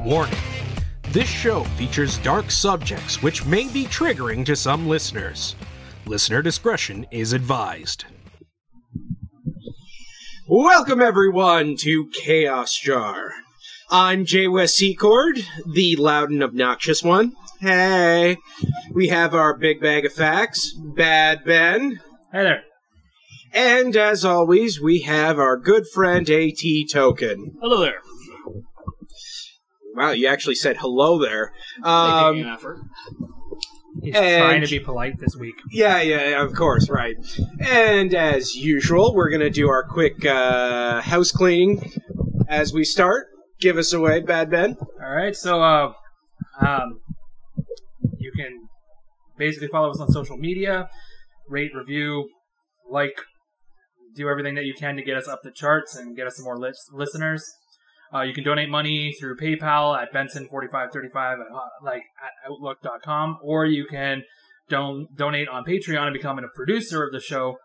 Warning. This show features dark subjects which may be triggering to some listeners. Listener discretion is advised. Welcome everyone to Chaos Jar. I'm J Wes Secord, the loud and obnoxious one. Hey. We have our big bag of facts, Bad Ben. Hey there. And as always, we have our good friend AT Token. Hello there. Wow, you actually said hello there. Making an effort. He's trying to be polite this week. Yeah, of course, right. And as usual, we're going to do our quick house cleaning as we start. Give us away, Bad Ben. All right, so you can basically follow us on social media, rate, review, like, do everything that you can to get us up the charts and get us some more listeners. You can donate money through PayPal at Benson4535 at Outlook.com, or you can donate on Patreon and become a producer of the show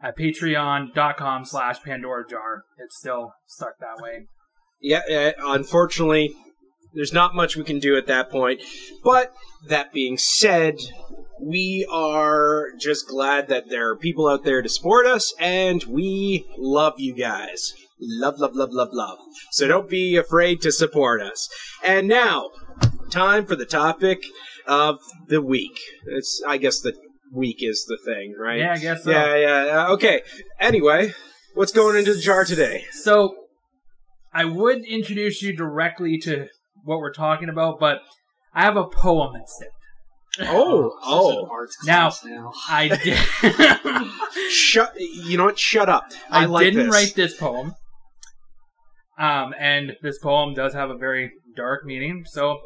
at Patreon.com/PandoraJar. It's still stuck that way. Yeah, unfortunately, there's not much we can do at that point. But that being said, we are just glad that there are people out there to support us, and we love you guys. Love, love, love, love, love. So don't be afraid to support us. And now, time for the topic of the week. I guess the week is the thing, right? Yeah, I guess so. Yeah. Okay. Anyway, what's going into the jar today? So, I would introduce you directly to what we're talking about, but I have a poem instead. Oh. Now, I did. You know what? Shut up. I didn't write this poem. And this poem does have a very dark meaning, so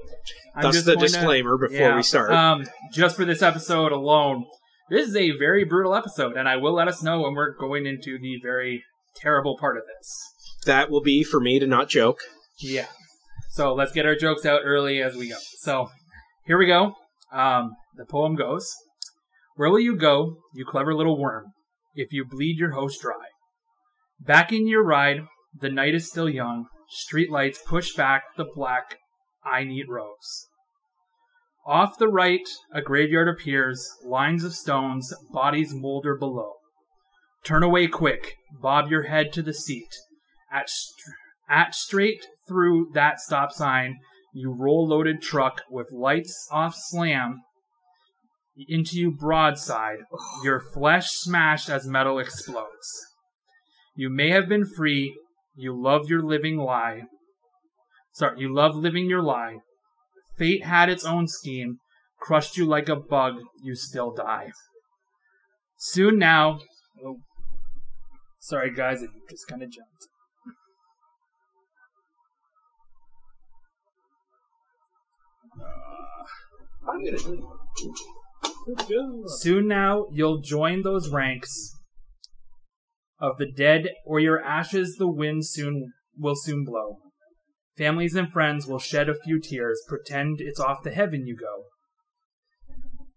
that's the disclaimer before we start. Just for this episode alone, this is a very brutal episode, and I will let us know when we're going into the very terrible part of this. That will be for me to not joke. Yeah. So let's get our jokes out early as we go. So here we go. The poem goes: Where will you go, you clever little worm, if you bleed your host dry? Back in your ride, the night is still young, streetlights push back the black eye-neat rows. Off the right, a graveyard appears, lines of stones, bodies molder below. Turn away quick, bob your head to the seat. At straight through that stop sign, you roll loaded truck with lights off slam into you broadside, your flesh smashed as metal explodes. You may have been free, you love your living lie. You love living your lie. Fate had its own scheme, crushed you like a bug, you still die. Soon now... Oh, sorry guys, it just kind of jumped. Soon now, you'll join those ranks of the dead, or your ashes the wind will soon blow. Families and friends will shed a few tears, pretend it's off to heaven you go.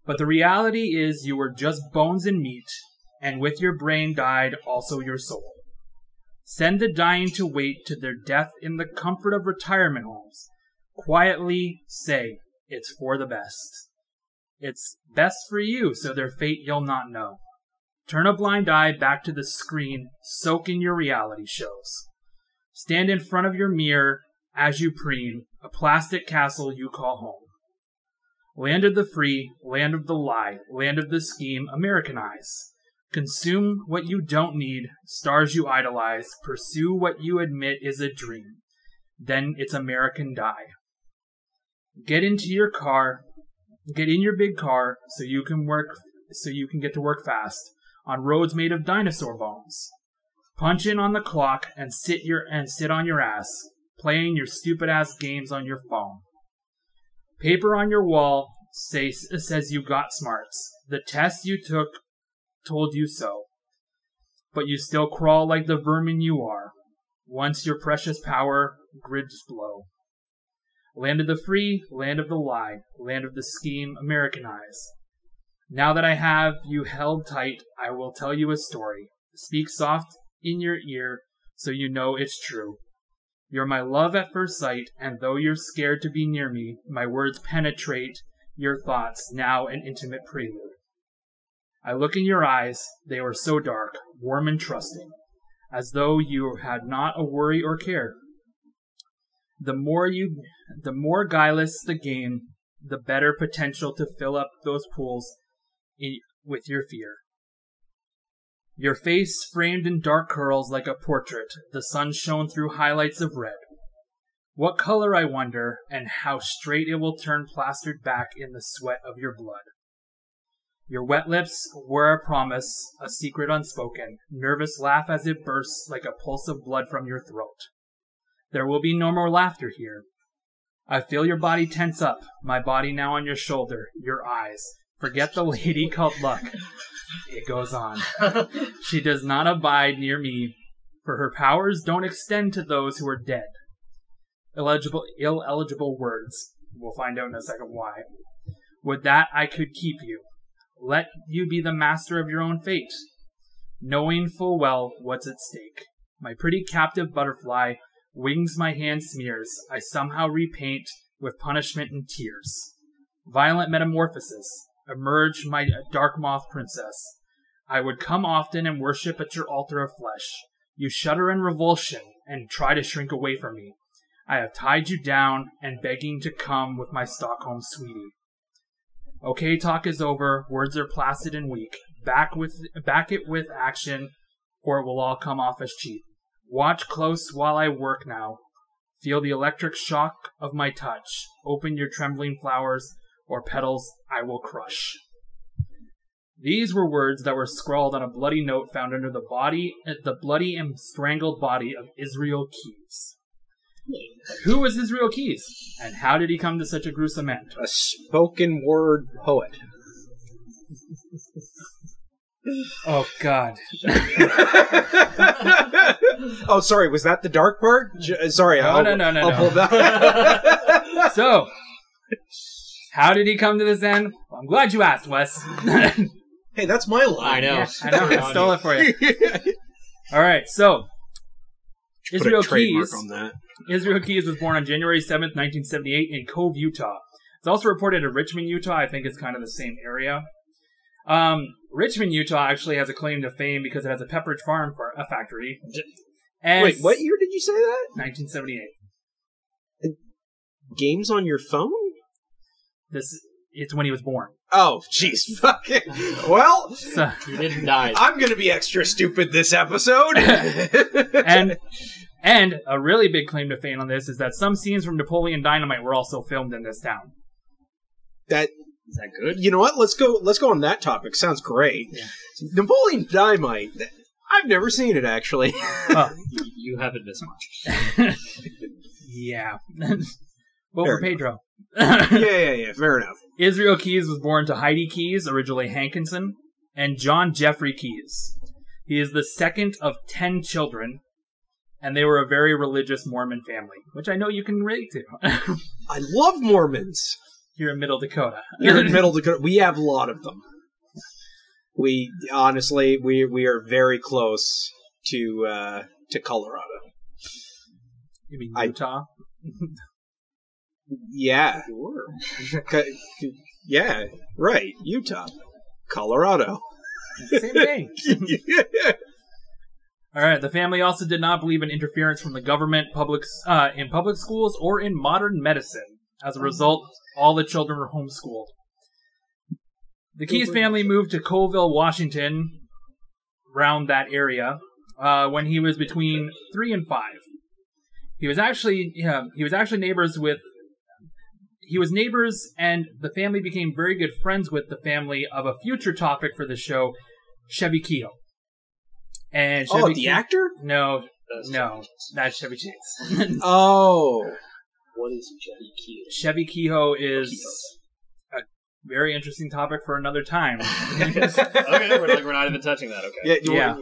But the reality is you were just bones and meat, and with your brain died also your soul. Send the dying to wait to their death in the comfort of retirement homes. Quietly say, it's for the best. It's best for you, so their fate you'll not know. Turn a blind eye back to the screen, soak in your reality shows. Stand in front of your mirror as you preen, a plastic castle you call home. Land of the free, land of the lie, land of the scheme, Americanize. Consume what you don't need, stars you idolize, pursue what you admit is a dream. Then it's American die. Get in your big car so you can get to work fast on roads made of dinosaur bones. Punch in on the clock and sit on your ass, playing your stupid ass games on your phone. Paper on your wall says you got smarts. The test you took told you so. But you still crawl like the vermin you are. Once your precious power grids blow. Land of the free, land of the lie, land of the scheme, Americanize. Now that I have you held tight, I will tell you a story. Speak soft in your ear so you know it's true. You're my love at first sight, and though you're scared to be near me, my words penetrate your thoughts, now an intimate prelude. I look in your eyes, they were so dark, warm and trusting, as though you had not a worry or care. The more guileless the game, the better potential to fill up those pools with your fear. Your face framed in dark curls like a portrait, the sun shone through highlights of red. What color, I wonder, and how straight it will turn plastered back in the sweat of your blood. Your wet lips were a promise, a secret unspoken, nervous laugh as it bursts like a pulse of blood from your throat. There will be no more laughter here. I feel your body tense up, my body now on your shoulder, your eyes. Forget the lady called Luck. It goes on. She does not abide near me, for her powers don't extend to those who are dead. Illegible words. We'll find out in a second why. Would that I could keep you. Let you be the master of your own fate, knowing full well what's at stake. My pretty captive butterfly, wings my hand smears, I somehow repaint with punishment and tears. Violent metamorphosis. Emerge, my dark moth princess. I would come often and worship at your altar of flesh. You shudder in revulsion and try to shrink away from me. I have tied you down and begging to come with my Stockholm sweetie. Okay, talk is over. Words are placid and weak. Back it with action, or it will all come off as cheap. Watch close while I work now. Feel the electric shock of my touch. Open your trembling flowers, or petals I will crush. These were words that were scrawled on a bloody note found under the bloody and strangled body of Israel Keyes. Who was Israel Keyes, and how did he come to such a gruesome end? A spoken word poet. Oh, God. Oh, sorry, was that the dark part? Sorry, No. I'll pull that. So, how did he come to this end? Well, I'm glad you asked, Wes. Hey, that's my line. I know. Yeah, I know. I stole it for you. All right, so Israel Keyes. On that. Israel Keyes was born on January 7th, 1978 in Cove, Utah. It's also reported in Richmond, Utah. I think it's kind of the same area. Richmond, Utah actually has a claim to fame because it has a Pepperidge Farm factory. And Wait, what year did you say that? 1978. Games on your phone? It's when he was born. Oh, jeez, fucking. Well, So, He didn't die. I'm gonna be extra stupid this episode. and a really big claim to fame on this is that some scenes from Napoleon Dynamite were also filmed in this town. Is that good? You know what? Let's go on that topic. Sounds great. Yeah. Napoleon Dynamite. I've never seen it actually. Oh, You haven't missed much. yeah. Vote Fair for Pedro. Yeah. Fair enough. Israel Keyes was born to Heidi Keyes, originally Hankinson, and John Jeffrey Keyes. He is the second of 10 children, and they were a very religious Mormon family, which I know you can relate to. I love Mormons. Here in Middle Dakota. Here in Middle Dakota, we have a lot of them. We honestly, we are very close to Colorado. You mean Utah? Yeah. Yeah, right. Utah. Colorado. Same thing. All right. The family also did not believe in interference from the government, in public schools, or in modern medicine. As a result, all the children were homeschooled. The Keyes family moved to Colville, Washington, around that area, when he was between 3 and 5. He was actually neighbors with. He was neighbors, and the family became very good friends with the family of a future topic for the show, Chevy Keough. And Chevy the actor? No, that's Chevy Chase. Oh. What is Chevy Keough? Chevy Keough is a very interesting topic for another time. Okay, we're not even touching that. Okay. Yeah.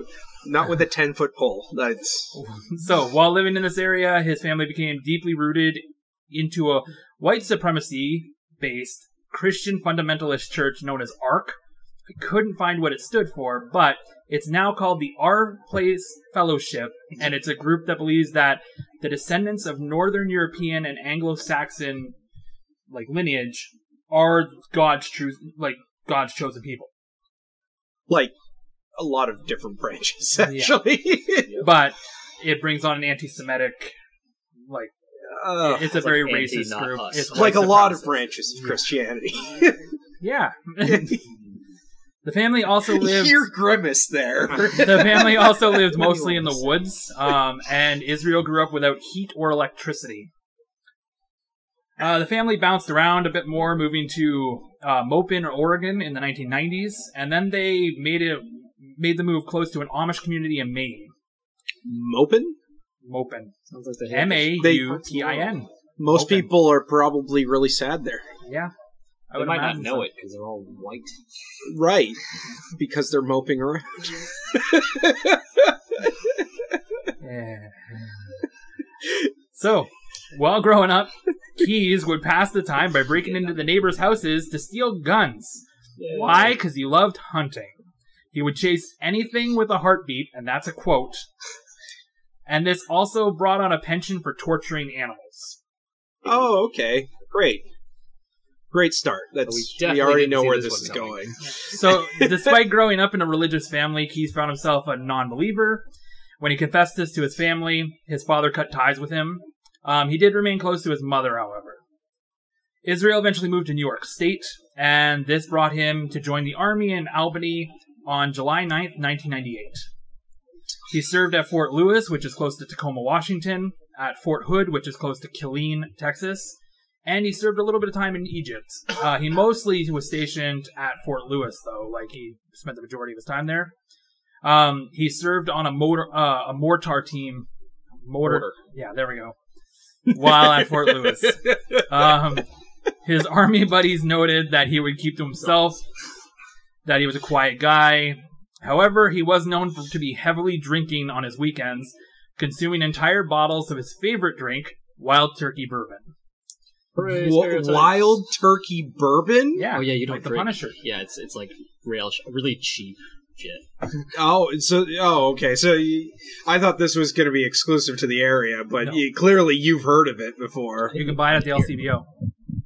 Not with a 10-foot pole. That's So, while living in this area, his family became deeply rooted into a white supremacy-based Christian fundamentalist church known as ARC. I couldn't find what it stood for, but It's now called the Our Place Fellowship, and it's a group that believes that the descendants of Northern European and Anglo-Saxon lineage are God's chosen people. Like a lot of different branches, actually. Yeah. But it brings on an anti-Semitic, it's a very racist group. It's like a lot of branches of Christianity. Yeah. The family also lived... Your grimace there. The family also lived mostly in the woods, and Israel grew up without heat or electricity. The family bounced around a bit more, moving to Mopin, Oregon in the 1990s, and then they made the move close to an Amish community in Maine. Mopin? Mopin. Sounds like the Maupin. Most people are probably really sad there. Yeah. They might not know it because they're all white. Right. Because they're moping around. Yeah. So, while growing up, Keyes would pass the time by breaking into the neighbors' houses to steal guns. Yeah. Why? Because he loved hunting. He would chase anything with a heartbeat, and that's a quote. And this also brought on a penchant for torturing animals. Oh, okay. Great. Great start. We already know where this is going. So, despite growing up in a religious family, Keyes found himself a non-believer. When he confessed this to his family, his father cut ties with him. He did remain close to his mother, however. Israel eventually moved to New York State, and this brought him to join the Army in Albany on July 9th, 1998. He served at Fort Lewis, which is close to Tacoma, Washington, at Fort Hood, which is close to Killeen, Texas, and he served a little bit of time in Egypt. He mostly was stationed at Fort Lewis, though. He spent the majority of his time there. He served on a mortar team. Mortar. Yeah, there we go. While at Fort Lewis. His army buddies noted that he would keep to himself, that he was a quiet guy. However, he was known to be heavily drinking on his weekends, consuming entire bottles of his favorite drink, Wild Turkey Bourbon. Wild Turkey Bourbon? Yeah. Oh, yeah, you don't drink. The Punisher. Yeah, it's like really cheap shit. Okay. So I thought this was going to be exclusive to the area, but no. Clearly you've heard of it before. You can buy it at the LCBO.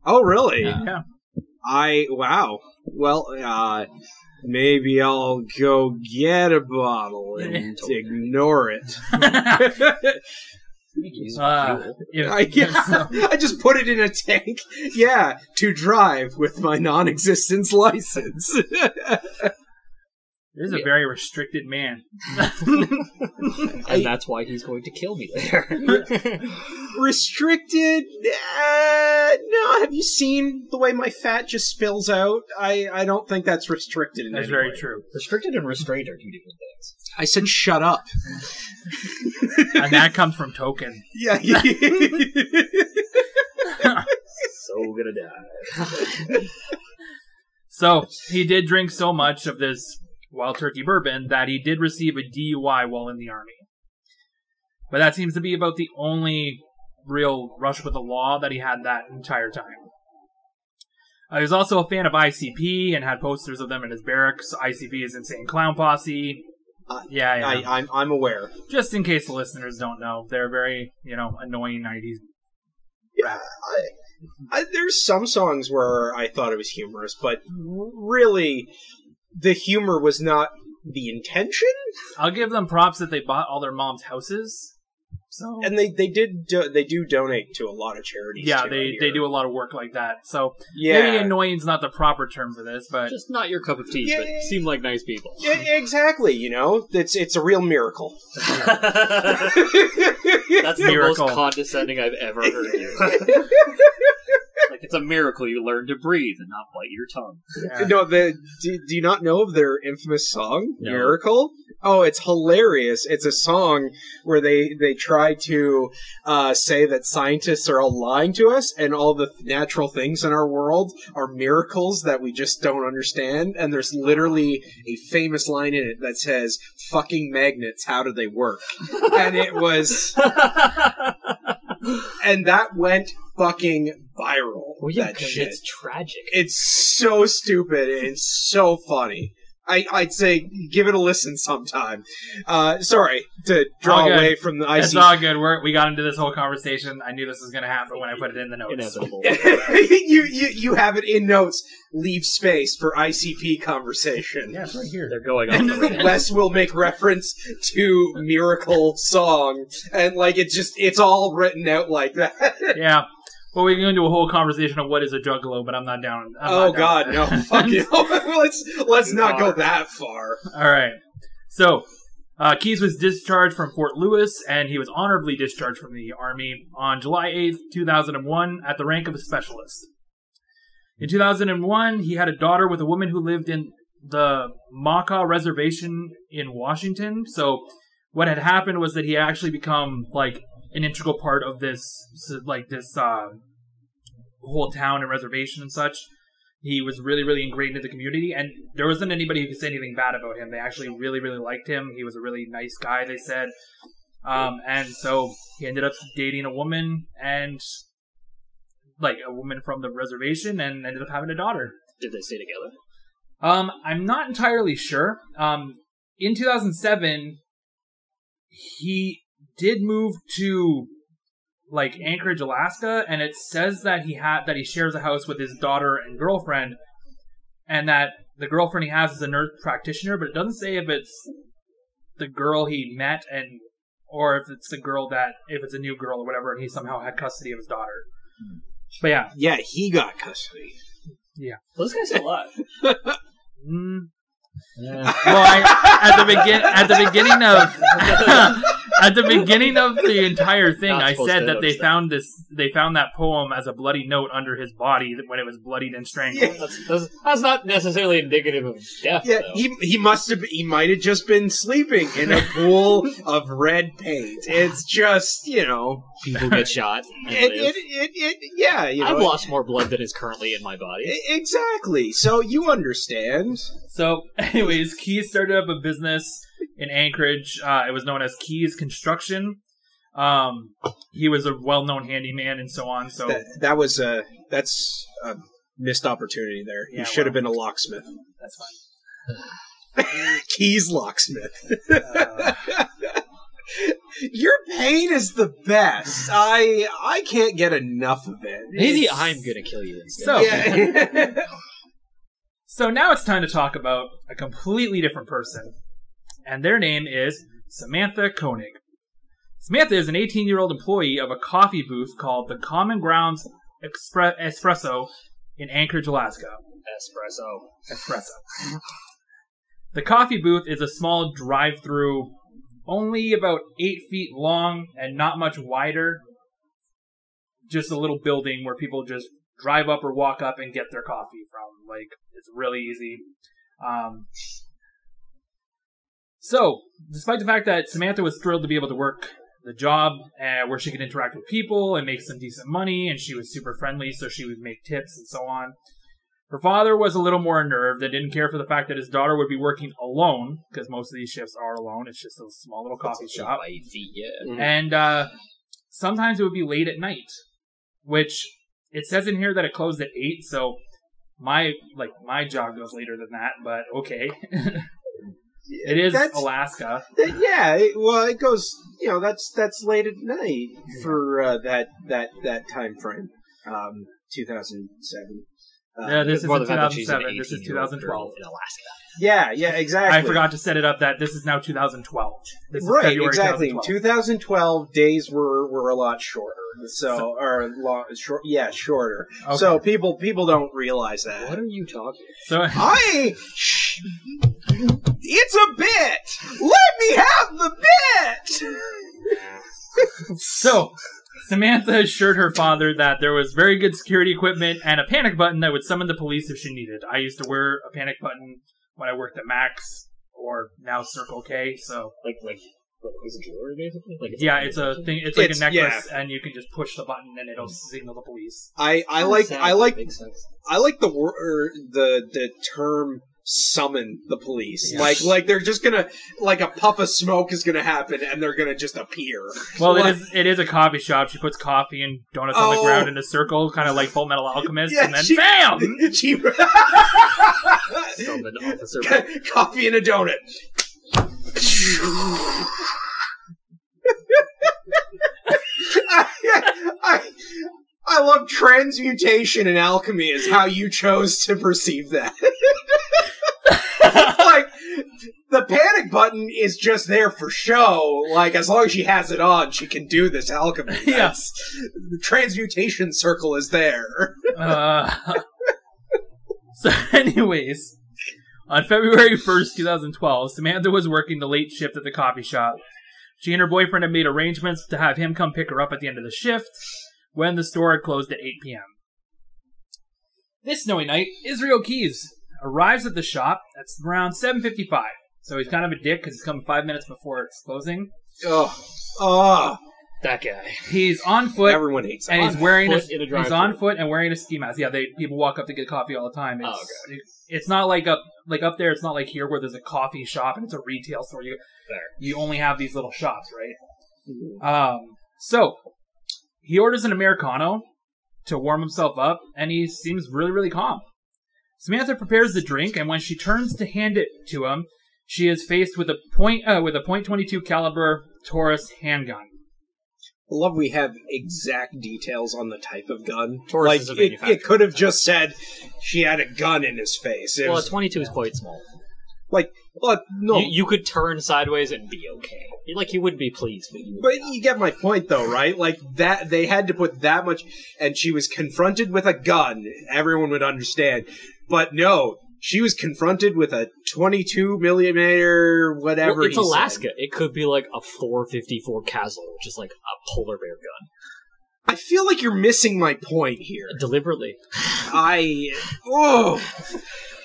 Oh, really? Yeah. Wow. Well, maybe I'll go get a bottle and ignore it. I just put it in a tank. Yeah, to drive with my non-existence license. This is a very restricted man. And that's why he's going to kill me later. Restricted? No, have you seen the way my fat just spills out? I don't think that's restricted in That's any very way. true. Restricted and restrained are two different things. I said shut up. And that comes from Token. Yeah. So gonna die. So, he did drink so much of this Wild Turkey Bourbon that he did receive a DUI while in the Army. But that seems to be about the only real brush with the law that he had that entire time. He was also a fan of ICP and had posters of them in his barracks. ICP is Insane Clown Posse. Yeah. I'm aware. Just in case the listeners don't know, they're very, annoying 90s. Yeah, there's some songs where I thought it was humorous, but really, the humor was not the intention. I'll give them props that they bought all their moms' houses. So, and they do donate to a lot of charities. Yeah, too, they do a lot of work like that. So yeah. Maybe annoying's not the proper term for this, but just not your cup of tea. But seem like nice people. Yeah, exactly. It's a real miracle. That's the most condescending I've ever heard you. Like, it's a miracle you learn to breathe and not bite your tongue. Yeah. No, do you not know of their infamous song, No. Miracle? Oh, it's hilarious. It's a song where they try to say that scientists are all lying to us and all the natural things in our world are miracles that we just don't understand. And there's literally a famous line in it that says, "Fucking magnets, how do they work?" And it was... And that went fucking viral. Well, yeah, that shit. It's tragic. It's so stupid and it's so funny. I'd say give it a listen sometime. Sorry to draw away from the IC. It's all good. We got into this whole conversation. I knew this was going to happen when I put it in the notes. Inevitable. you have it in notes. Leave space for ICP conversation. Yeah, it's right here. They're going on. Wes will make reference to Miracle Song, and like it's all written out like that. Yeah. Well, we can go into a whole conversation of what is a juggalo, but I'm not down. No, fuck you. Let's not go that far. All right. So, Keyes was discharged from Fort Lewis, and he was honorably discharged from the Army on July 8th, 2001, at the rank of a specialist. In 2001, he had a daughter with a woman who lived in the Macabre Reservation in Washington. So, what had happened was that he actually become, like, an integral part of this whole town and reservation and such. He was really, really ingrained in the community, and there wasn't anybody who could say anything bad about him. They actually really, really liked him. He was a really nice guy, they said. And so he ended up dating a woman, and like a woman from the reservation, and ended up having a daughter. Did they stay together? I'm not entirely sure. In 2007, he did move to like Anchorage, Alaska, and it says that he shares a house with his daughter and girlfriend, and that the girlfriend he has is a nurse practitioner, but it doesn't say if it's the girl he met or if it's if it's a new girl or whatever, and he somehow had custody of his daughter. But yeah. Yeah, he got custody. Yeah. Those guys are alive. Well, at the beginning of the entire thing, I said that they found that poem as a bloody note under his body when it was bloodied and strangled. Yeah. That's not necessarily indicative of death. Yeah, though. he might have just been sleeping in a pool of red paint. It's just, People get shot. I've lost more blood than is currently in my body. Exactly. So you understand. So, anyways, Keyes started up a business in Anchorage. It was known as Keyes Construction. He was a well-known handyman and so on. So that's a missed opportunity there. Yeah, he should have been a locksmith. That's fine. Keyes locksmith. Your pain is the best. I can't get enough of it. Maybe I'm gonna kill you instead. So, Yeah. So now it's time to talk about a completely different person. And their name is Samantha Koenig. Samantha is an 18-year-old employee of a coffee booth called the Common Grounds Espresso in Anchorage, Alaska. Espresso. The coffee booth is a small drive-through, only about 8 feet long and not much wider. Just a little building where people just drive up or walk up and get their coffee from. Like, it's really easy. So, despite the fact that Samantha was thrilled to be able to work the job where she could interact with people and make some decent money, and she was super friendly, so she would make tips and so on, her father was a little more unnerved and didn't care for the fact that his daughter would be working alone, because most of these shifts are alone. It's just a small little coffee shop. And sometimes it would be late at night, which it says in here that it closed at 8, so my job goes later than that, but okay. It is Alaska. It goes. That's late at night for that time frame. 2007. This isn't 2007. This is 2012 in Alaska. Yeah, exactly. I forgot to set it up that this is now 2012. This is right, February exactly. 2012. Days were a lot shorter. Shorter. Okay. So people don't realize that. What are you talking So it's a bit. Let me have the bit. So, Samantha assured her father that there was very good security equipment and a panic button that would summon the police if she needed. I used to wear a panic button when I worked at Max, or now Circle K, so... Like is it jewelry, basically? It's a thing. It's like a necklace, and you can just push the button and it'll signal the police. I like the term summon the police. Yeah. Like they're just gonna, like a puff of smoke is gonna happen and they're gonna just appear. Well, it is a coffee shop. She puts coffee and donuts on the Oh. ground in a circle, kind of like Full Metal Alchemist, Yeah, and then she- BAM! She- Summon Officer. Coffee and a donut. I love transmutation in alchemy is how you chose to perceive that. Like, the panic button is just there for show. Like, as long as she has it on, she can do this alchemy. Yeah. The transmutation circle is there. So, anyways, on February 1st, 2012, Samantha was working the late shift at the coffee shop. She and her boyfriend had made arrangements to have him come pick her up at the end of the shift when the store had closed at 8 p.m. This snowy night, Israel Keys arrives at the shop at around 7:55. So he's kind of a dick because he's coming 5 minutes before it's closing. Oh, That guy. He's on foot. everyone hates that. And he's wearing foot in a drive-thru. he's on foot and wearing a ski mask. Yeah, people walk up to get coffee all the time. It's, okay. It's not like up there. It's not like here where there's a coffee shop and it's a retail store. You only have these little shops, right? So he orders an Americano to warm himself up, and he seems really, really calm. Samantha prepares the drink, and when she turns to hand it to him, she is faced with a .22 caliber Taurus handgun. I love we have exact details on the type of gun. Taurus Like, is a it manufacturer. could have just said she had a gun in his face. It Well, a was 22 is quite small. like, no. You could turn sideways and be okay. Like, you wouldn't be pleased, but you would. But you get my point, though, right? Like, that, they had to put that much, and she was confronted with a gun. Everyone would understand. But no, she was confronted with a 22 millimeter, whatever. Well, it's he said. Alaska. It could be like a 454 Castle, which is like a polar bear gun. I feel like you're missing my point here. Deliberately.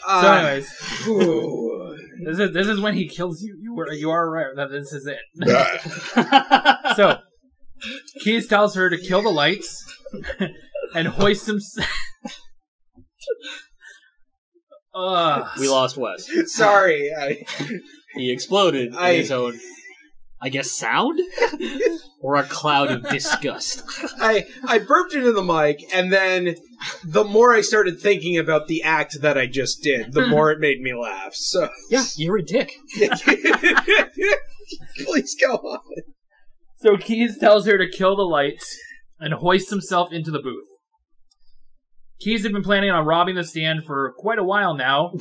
So, anyways, ooh. this is when he kills you. You are right that this is it. So, Keys tells her to kill the lights and hoist him. We lost Wes. Sorry, He exploded in his own, I guess, sound? Or a cloud of disgust. I burped into the mic, and then the more I started thinking about the act that I just did, the more it made me laugh. So Yeah, you're a dick. Please go on. So Keys tells her to kill the lights and hoist himself into the booth. Keys had been planning on robbing the stand for quite a while now.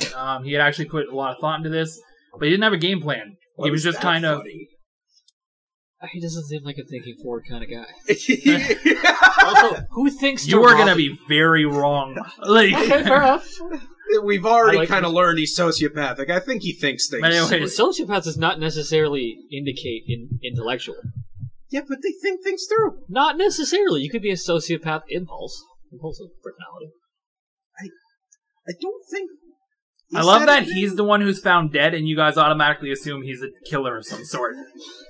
He had actually put a lot of thought into this, but he didn't have a game plan. He was just kind of... He doesn't seem like a thinking forward kind of guy. of. Also, who thinks You are going to be very wrong. Like, Okay, fair enough. We've already like kind of learned he's sociopathic. I think he thinks things. But anyways, Sociopath does not necessarily indicate intellectual. Yeah, but they think things through. Not necessarily. You could be a sociopath impulsive personality. I don't think. I love that he's the one who's found dead, and you guys automatically assume he's a killer of some sort.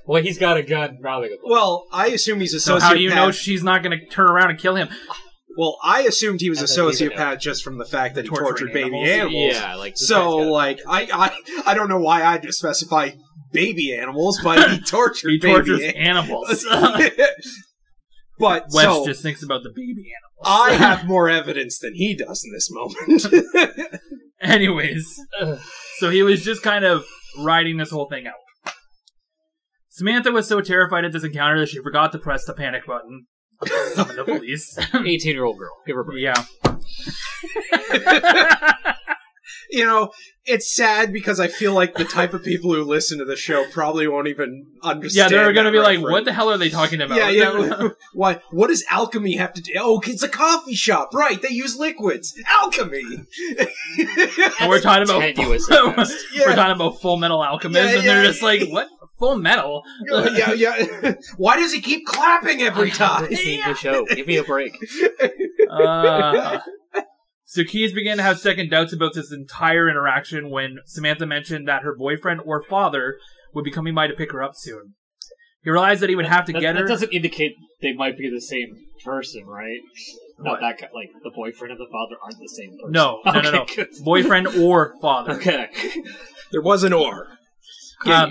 Well, he's got a gun, probably. Well, I assume he's a sociopath. So how do you know she's not going to turn around and kill him? Well, I assumed he was a I don't even sociopath just from the fact that he Torturing tortured baby animals. animals. Yeah, like this So, guy's got- like, I don't know why I had to specify baby animals, but he tortured He baby tortures animals. animals. But Wes so just thinks about the baby animals. I have more evidence than he does in this moment. Anyways, so he was just kind of riding this whole thing out. Samantha was so terrified at this encounter that she forgot to press the panic button. Summon the police. 18-year-old girl. Give her a break. Yeah. You know, it's sad because I feel like the type of people who listen to the show probably won't even understand. Yeah, they're going to that be like, reference. what the hell are they talking about? Yeah, yeah. Why? What does alchemy have to do? Oh, it's a coffee shop, right? They use liquids. Alchemy. And we're talking about Tenuous we're at best. talking about Full Metal Alchemist, Yeah, and they're yeah. just like, what? Full Metal? yeah. Why does he keep clapping every time? This ain't the show. Give me a break. So Keys began to have second doubts about this entire interaction when Samantha mentioned that her boyfriend or father would be coming by to pick her up soon. He realized that he would have to get her. That doesn't indicate they might be the same person, right? Not that guy, like the boyfriend and the father aren't the same person. No. Good. Boyfriend or father. Okay. There was an or.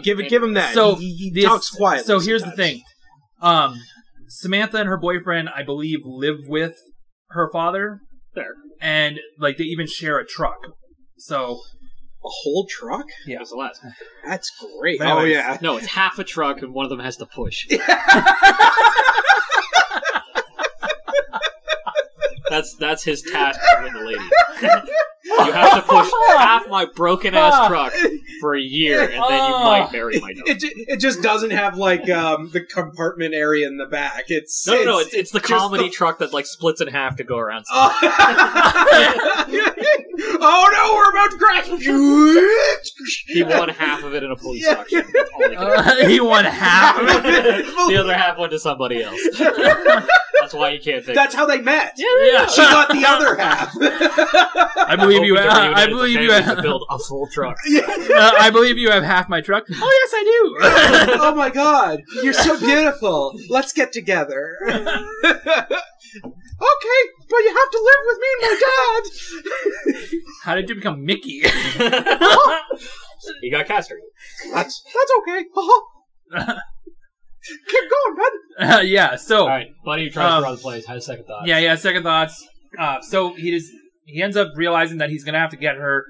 Give him that. So he talks quietly. So here's sometimes. the thing. Samantha and her boyfriend, I believe, live with her father, There. and like they even share a truck. So A whole truck? yeah. What's the last? That's great. But Oh, anyways. yeah. No, it's half a truck and one of them has to push. That's his task with the lady. You have to push half my broken ass truck for a year, and then you might bury my dog. It just doesn't have like the compartment area in the back. It's It's the just comedy truck that like splits in half to go around. Oh no, we're about to crash! He won half of it in a police auction. That's all he did. He won half. The other half went to somebody else. That's why you can't take. That's how they met. Yeah. She got the other half. I believe you. I To build a full truck. I believe you have half my truck. Oh yes, I do. Oh my god, you're so beautiful. Let's get together. Okay, but you have to live with me and my dad. How did you become Mickey? He got castrated. That's okay. Keep going, man. Yeah. So All right, buddy tries to run the place. Has second thoughts. yeah. Second thoughts. So he ends up realizing that he's gonna have to get her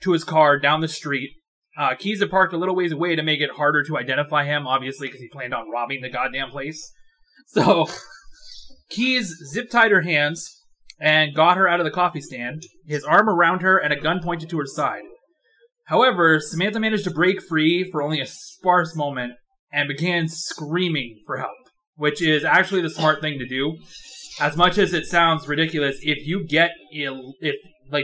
to his car down the street. Keys had parked a little ways away to make it harder to identify him, obviously, because he planned on robbing the goddamn place. So Keys zip-tied her hands and got her out of the coffee stand, his arm around her and a gun pointed to her side. However, Samantha managed to break free for only a sparse moment and began screaming for help, which is actually the smart thing to do. As much as it sounds ridiculous, if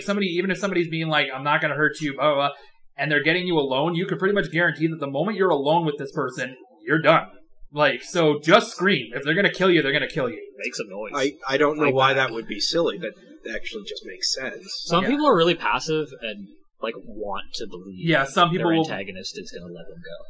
somebody's being like, I'm not going to hurt you, blah, blah, blah, and they're getting you alone, you can pretty much guarantee that the moment you're alone with this person, you're done. Like, so just scream. If they're going to kill you, they're going to kill you. Make some noise. I don't know why that would be silly. That actually just makes sense. Some people are really passive and like want to believe. Yeah, some people their will. antagonist is going to let them go.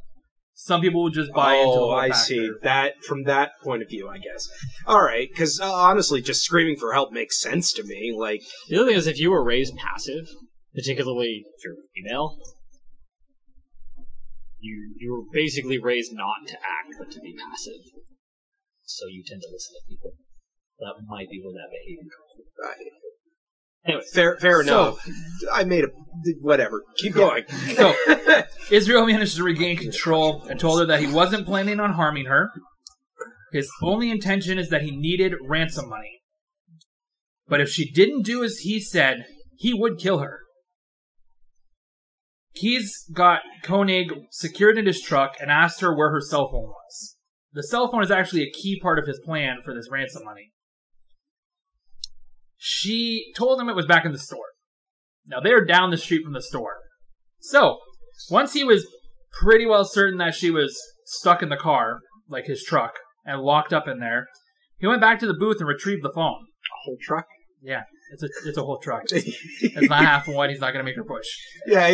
Some people will just buy into the whole I factor. see. That from that point of view, I guess. All right, because honestly, just screaming for help makes sense to me. Like The other thing is, if you were raised passive, particularly if you're female, you were basically raised not to act but to be passive. So you tend to listen to people. That might be where that behavior comes from. Anyway, fair enough. I made a whatever. Keep going. So, Israel managed to regain control and told her that he wasn't planning on harming her. His only intention is that he needed ransom money. But if she didn't do as he said, he would kill her. Keys got Koenig secured in his truck and asked her where her cell phone was. The cell phone is actually a key part of his plan for this ransom money. She told him it was back in the store. Now, they're down the street from the store. So, once he was pretty well certain that she was stuck in the car, like his truck, and locked up in there, he went back to the booth and retrieved the phone. A whole truck? Yeah, it's a whole truck. It's not half of what he's not going to make her push. Yeah.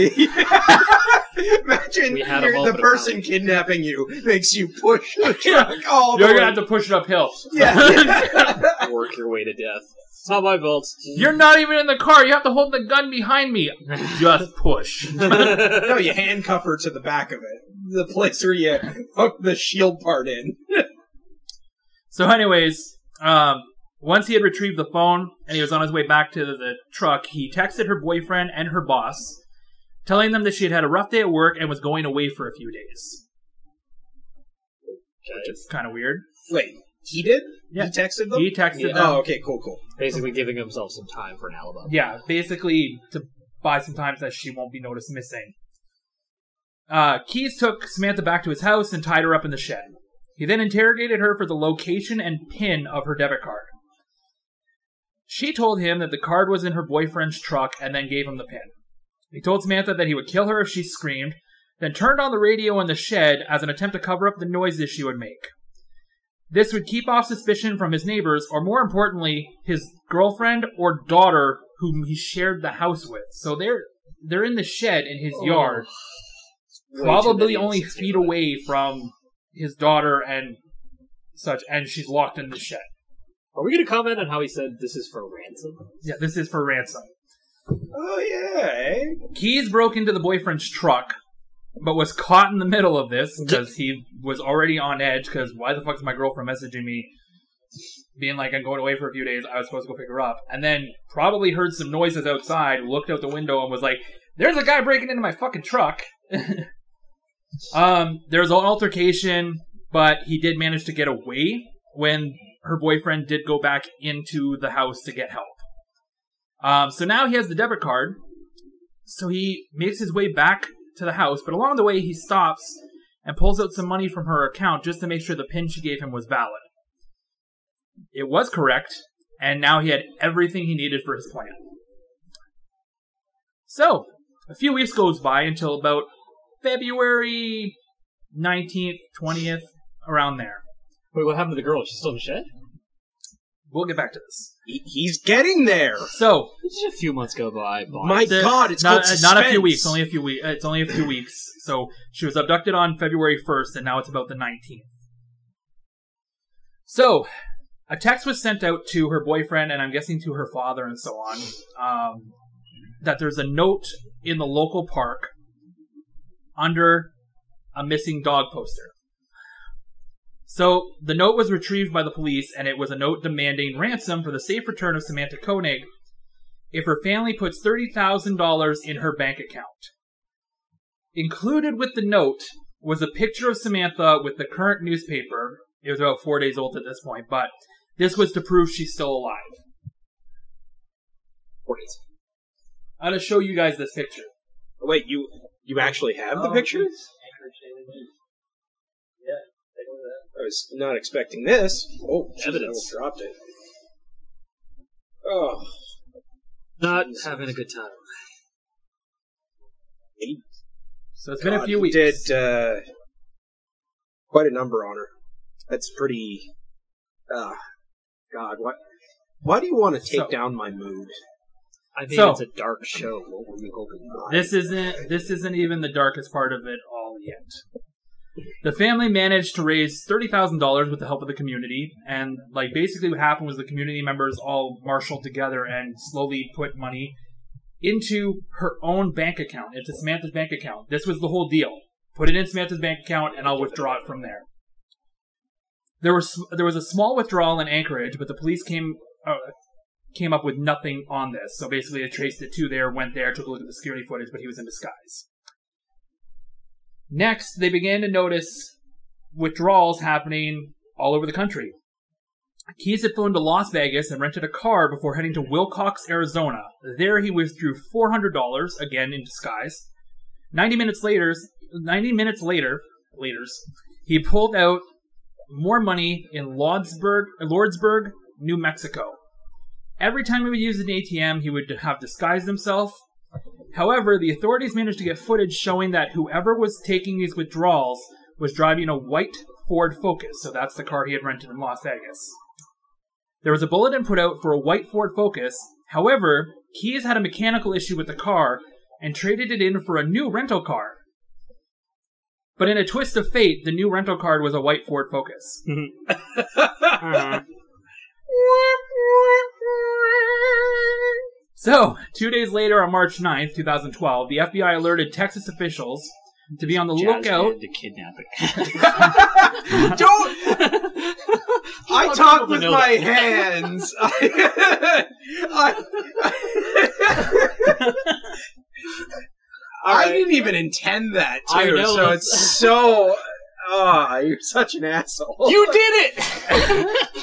Imagine the person kidnapping you makes you push the truck all the way. You're going to have to push it uphill. Yeah. work your way to death. It's not my fault. You're not even in the car. You have to hold the gun behind me. Just push. No, you handcuff her to the back of it. The place where you hook the shield part in. So anyways, once he had retrieved the phone and he was on his way back to the truck, he texted her boyfriend and her boss, telling them that she had had a rough day at work and was going away for a few days. Okay. Which is kind of weird. Wait, he did? Yeah. He texted them? He texted them. Oh, okay, cool. Basically giving himself some time for an alibi. Yeah, basically to buy some time that she won't be noticed missing. Keys took Samantha back to his house and tied her up in the shed. He then interrogated her for the location and PIN of her debit card. She told him that the card was in her boyfriend's truck and then gave him the PIN. He told Samantha that he would kill her if she screamed, then turned on the radio in the shed as an attempt to cover up the noises she would make. This would keep off suspicion from his neighbors, or more importantly, his girlfriend or daughter whom he shared the house with. So they're in the shed in his yard, probably only feet away from his daughter and such, and she's locked in the shed. Are we going to comment on how he said this is for ransom? Yeah, this is for ransom. Oh, yeah, eh? Keys broke into the boyfriend's truck, but was caught in the middle of this because he was already on edge because why the fuck is my girlfriend messaging me being like, I'm going away for a few days, I was supposed to go pick her up. And then probably heard some noises outside, looked out the window and was like, there's a guy breaking into my fucking truck. There was an altercation, but he did manage to get away when her boyfriend did go back into the house to get help. So now he has the debit card. So he makes his way back to the house, but along the way he stops and pulls out some money from her account just to make sure the PIN she gave him was valid. It was correct, and now he had everything he needed for his plan. So, a few weeks goes by until about February 19th, 20th, around there. Wait, what happened to the girl? She's still in the shed? We'll get back to this. He's getting there. So, Just a few months go by. My God, it's called suspense. not a few weeks, only a few weeks. It's only a few weeks. So, she was abducted on February 1st, and now it's about the 19th. So, a text was sent out to her boyfriend, and I'm guessing to her father and so on, that there's a note in the local park under a missing dog poster. So, the note was retrieved by the police, and it was a note demanding ransom for the safe return of Samantha Koenig if her family puts $30,000 in her bank account. Included with the note was a picture of Samantha with the current newspaper. It was about 4 days old at this point, but this was to prove she's still alive. 4 days. I'm going to show you guys this picture. Wait, you actually have the picture? I was not expecting this. Oh, evidence. I dropped it. Oh. Not having a good time. So it's been a few weeks. He did quite a number on her. That's pretty... God, why do you want to take down my mood? I think it's a dark show. What were you hoping for? This isn't even the darkest part of it all yet. The family managed to raise $30,000 with the help of the community, and basically what happened was the community members all marshaled together and slowly put money into her own bank account, into Samantha's bank account. This was the whole deal. Put it in Samantha's bank account, and I'll withdraw it from there. There was a small withdrawal in Anchorage, but the police came up with nothing on this. So basically, they traced it to there, went there, took a look at the security footage, but he was in disguise. Next, they began to notice withdrawals happening all over the country. Keys had flown to Las Vegas and rented a car before heading to Wilcox, Arizona. There, he withdrew $400, again in disguise. 90 minutes later, he pulled out more money in Lordsburg, New Mexico. Every time he would use an ATM, he would have disguised himself. However, the authorities managed to get footage showing that whoever was taking these withdrawals was driving a white Ford Focus, so that's the car he had rented in Las Vegas. There was a bulletin put out for a white Ford Focus. However, Keys had a mechanical issue with the car and traded it in for a new rental car. But in a twist of fate, the new rental car was a white Ford Focus. So, 2 days later on March 9th, 2012, the FBI alerted Texas officials to be on the lookout. To kidnapping. Don't! I talk with my hands. I didn't even intend that, too. I know, so it's so... you're such an asshole. You did it!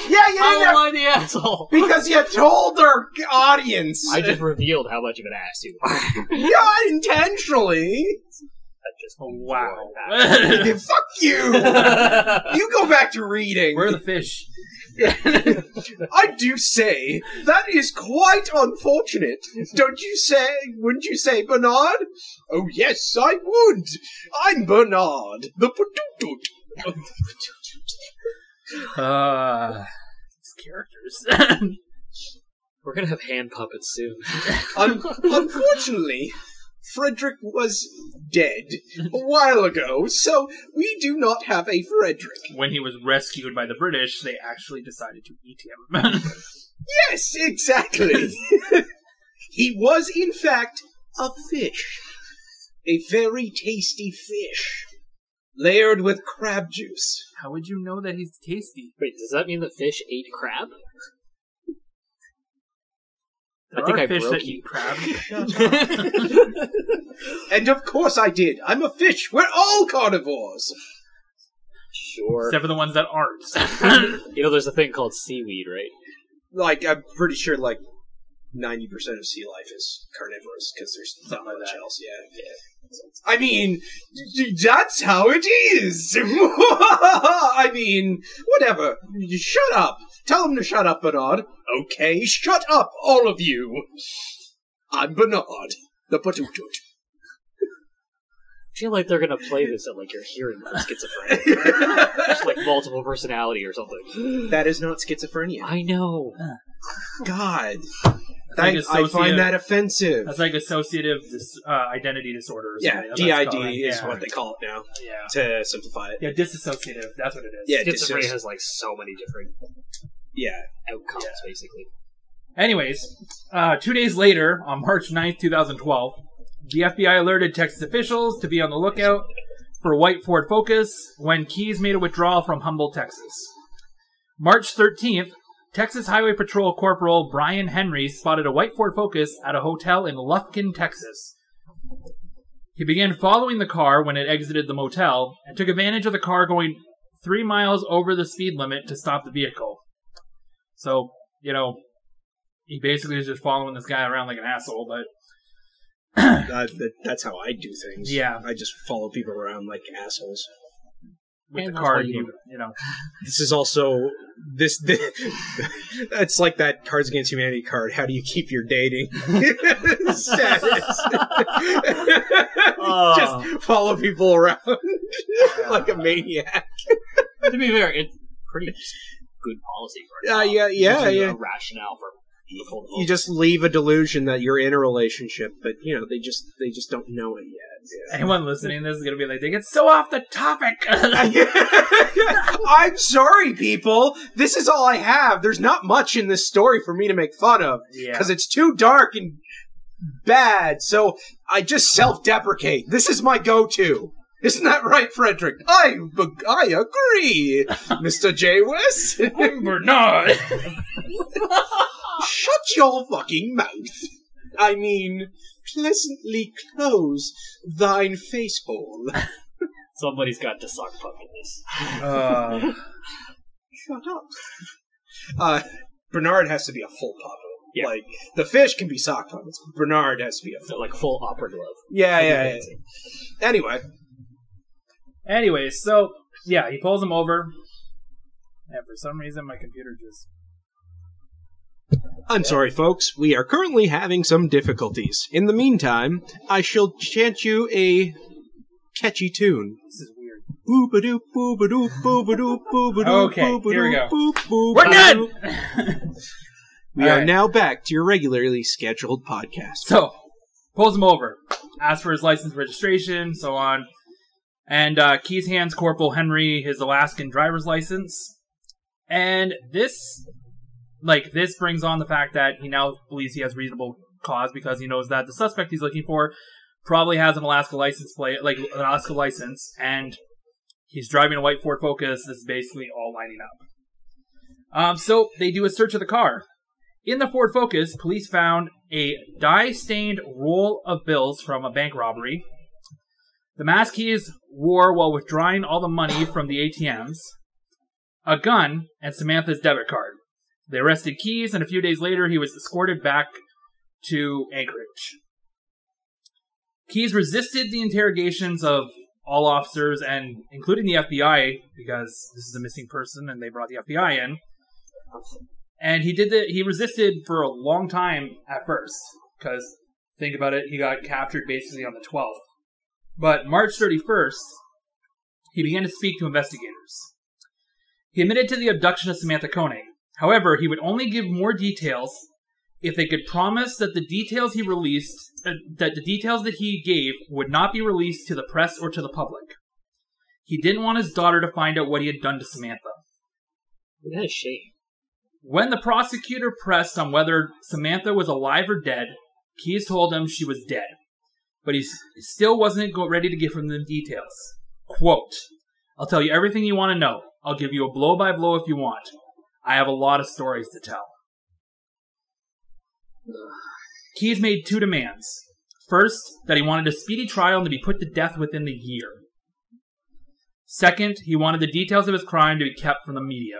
Yeah, you How did am I the asshole? because you told our audience. I just revealed how much of an ass you are. Yeah, intentionally. Wow. Fuck you! You go back to reading. Where are the fish? I do say, that is quite unfortunate. Wouldn't you say, Bernard? Oh, yes, I would. I'm Bernard, the Padoodle. These characters. We're gonna have hand puppets soon. Unfortunately, Frederick was dead a while ago, so we do not have a Frederick. When he was rescued by the British, they actually decided to eat him. Yes, exactly. He was, in fact, a fish. A very tasty fish. Layered with crab juice. How would you know that he's tasty? Wait, does that mean the fish ate crab? There I think are I fish broke that you. eat crab. And of course I did. I'm a fish. We're all carnivores. Sure. Except for the ones that aren't. You know, there's a thing called seaweed, right? Like, I'm pretty sure, 90% of sea life is carnivorous, because there's not Something like much that. else, yeah. I mean, that's how it is! I mean, whatever. Shut up! Tell him to shut up, Bernard. Okay, shut up, all of you! I'm Bernard, the Patutut. I feel like they're gonna play this at, your hearing for schizophrenia. Just, multiple personality or something. That is not schizophrenia. I know. God. like I find that offensive. That's like associative identity disorder. Or something. Yeah, That's what DID it's is called. what they call it now, Yeah. to simplify it. Yeah, disassociative. That's what it is. Yeah, Schizophrenia has, so many different outcomes, basically. Anyways, 2 days later, on March 9th, 2012, the FBI alerted Texas officials to be on the lookout for a white Ford Focus when Keyes made a withdrawal from Humboldt, Texas. March 13th, Texas Highway Patrol Corporal Brian Henry spotted a white Ford Focus at a hotel in Lufkin, Texas. He began following the car when it exited the motel and took advantage of the car going 3 miles over the speed limit to stop the vehicle. So, he basically is just following this guy around like an asshole, but... That's how I do things. Yeah. I just follow people around like assholes. with And the that's ard, why you- This is also it's like that Cards Against Humanity card. How do you keep your dating status? Just follow people around like a maniac. To be fair, it's pretty good policy for a job. Yeah. Usually a rationale for the full You just leave a delusion that you're in a relationship, but they just don't know it yet. Yeah. Anyone listening to this is going to be like, they get so off the topic. I'm sorry, people. This is all I have. There's not much in this story for me to make fun of because it's too dark and bad. So I just self-deprecate. This is my go-to. Isn't that right, Frederick? I agree, Mr. J Wes. I'm Bernard. Shut your fucking mouth. I mean, pleasantly close thine face hole. Somebody's got to suck puck in this. Shut up. Bernard has to be a full puppet. Yeah. Like, the fish can be sock puppets. Bernard has to be a full. Full opera glove. Yeah. Anyways, so, yeah, he pulls him over. And for some reason, my computer just... I'm sorry, folks. We are currently having some difficulties. In the meantime, I shall chant you a catchy tune. This is weird. Boo-ba-doop, boo-ba-doop, boo-ba-doop, boo-ba-doop, Okay, here we go. boop, boop, We're boop. done! We All are right. now back to your regularly scheduled podcast. So, pulls him over. Asks for his license, registration, so on. And Keyes hands Corporal Henry his Alaskan driver's license. And this brings on the fact that he now believes he has reasonable cause because he knows that the suspect he's looking for probably has an Alaska license and he's driving a white Ford Focus. This is basically all lining up. So they do a search of the car. In the Ford Focus, police found a dye-stained roll of bills from a bank robbery, the mask Keyes wore while withdrawing all the money from the ATMs, a gun, and Samantha's debit card. They arrested Keyes, and a few days later, he was escorted back to Anchorage. Keyes resisted the interrogations of all officers, and including the FBI, because this is a missing person, and they brought the FBI in. And he resisted for a long time at first, because, think about it, he got captured basically on the 12th. But March 31st, he began to speak to investigators. He admitted to the abduction of Samantha Koenig. However, he would only give more details if they could promise that the details he released, that the details that he gave would not be released to the press or to the public. He didn't want his daughter to find out what he had done to Samantha. What a shame. When the prosecutor pressed on whether Samantha was alive or dead, Keyes told him she was dead. But he still wasn't ready to give him the details. Quote, "I'll tell you everything you want to know. I'll give you a blow-by-blow if you want. I have a lot of stories to tell." Keyes made 2 demands. First, that he wanted a speedy trial and to be put to death within the year. Second, he wanted the details of his crime to be kept from the media.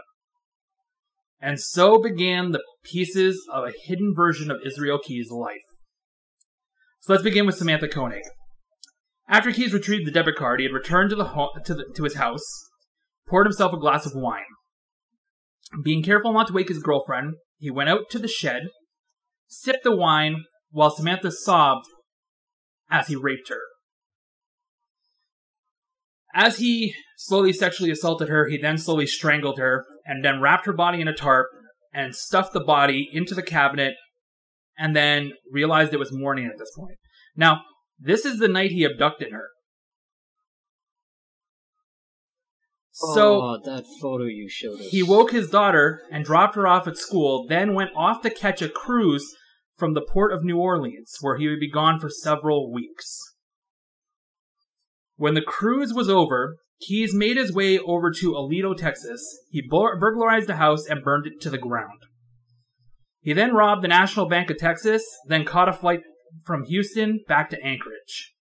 And so began the pieces of a hidden version of Israel Keyes' life. So let's begin with Samantha Koenig. After Keyes retrieved the debit card, he had returned to his house, poured himself a glass of wine. Being careful not to wake his girlfriend, he went out to the shed, sipped the wine, while Samantha sobbed as he raped her. As he slowly sexually assaulted her, he then slowly strangled her, and then wrapped her body in a tarp, and stuffed the body into the cabinet, and then realized it was morning at this point. Now, this is the night he abducted her. So, that photo you showed us. He woke his daughter and dropped her off at school, then went off to catch a cruise from the port of New Orleans, where he would be gone for several weeks. When the cruise was over, Keyes made his way over to Aledo, Texas. He burglarized a house and burned it to the ground. He then robbed the National Bank of Texas, then caught a flight from Houston back to Anchorage.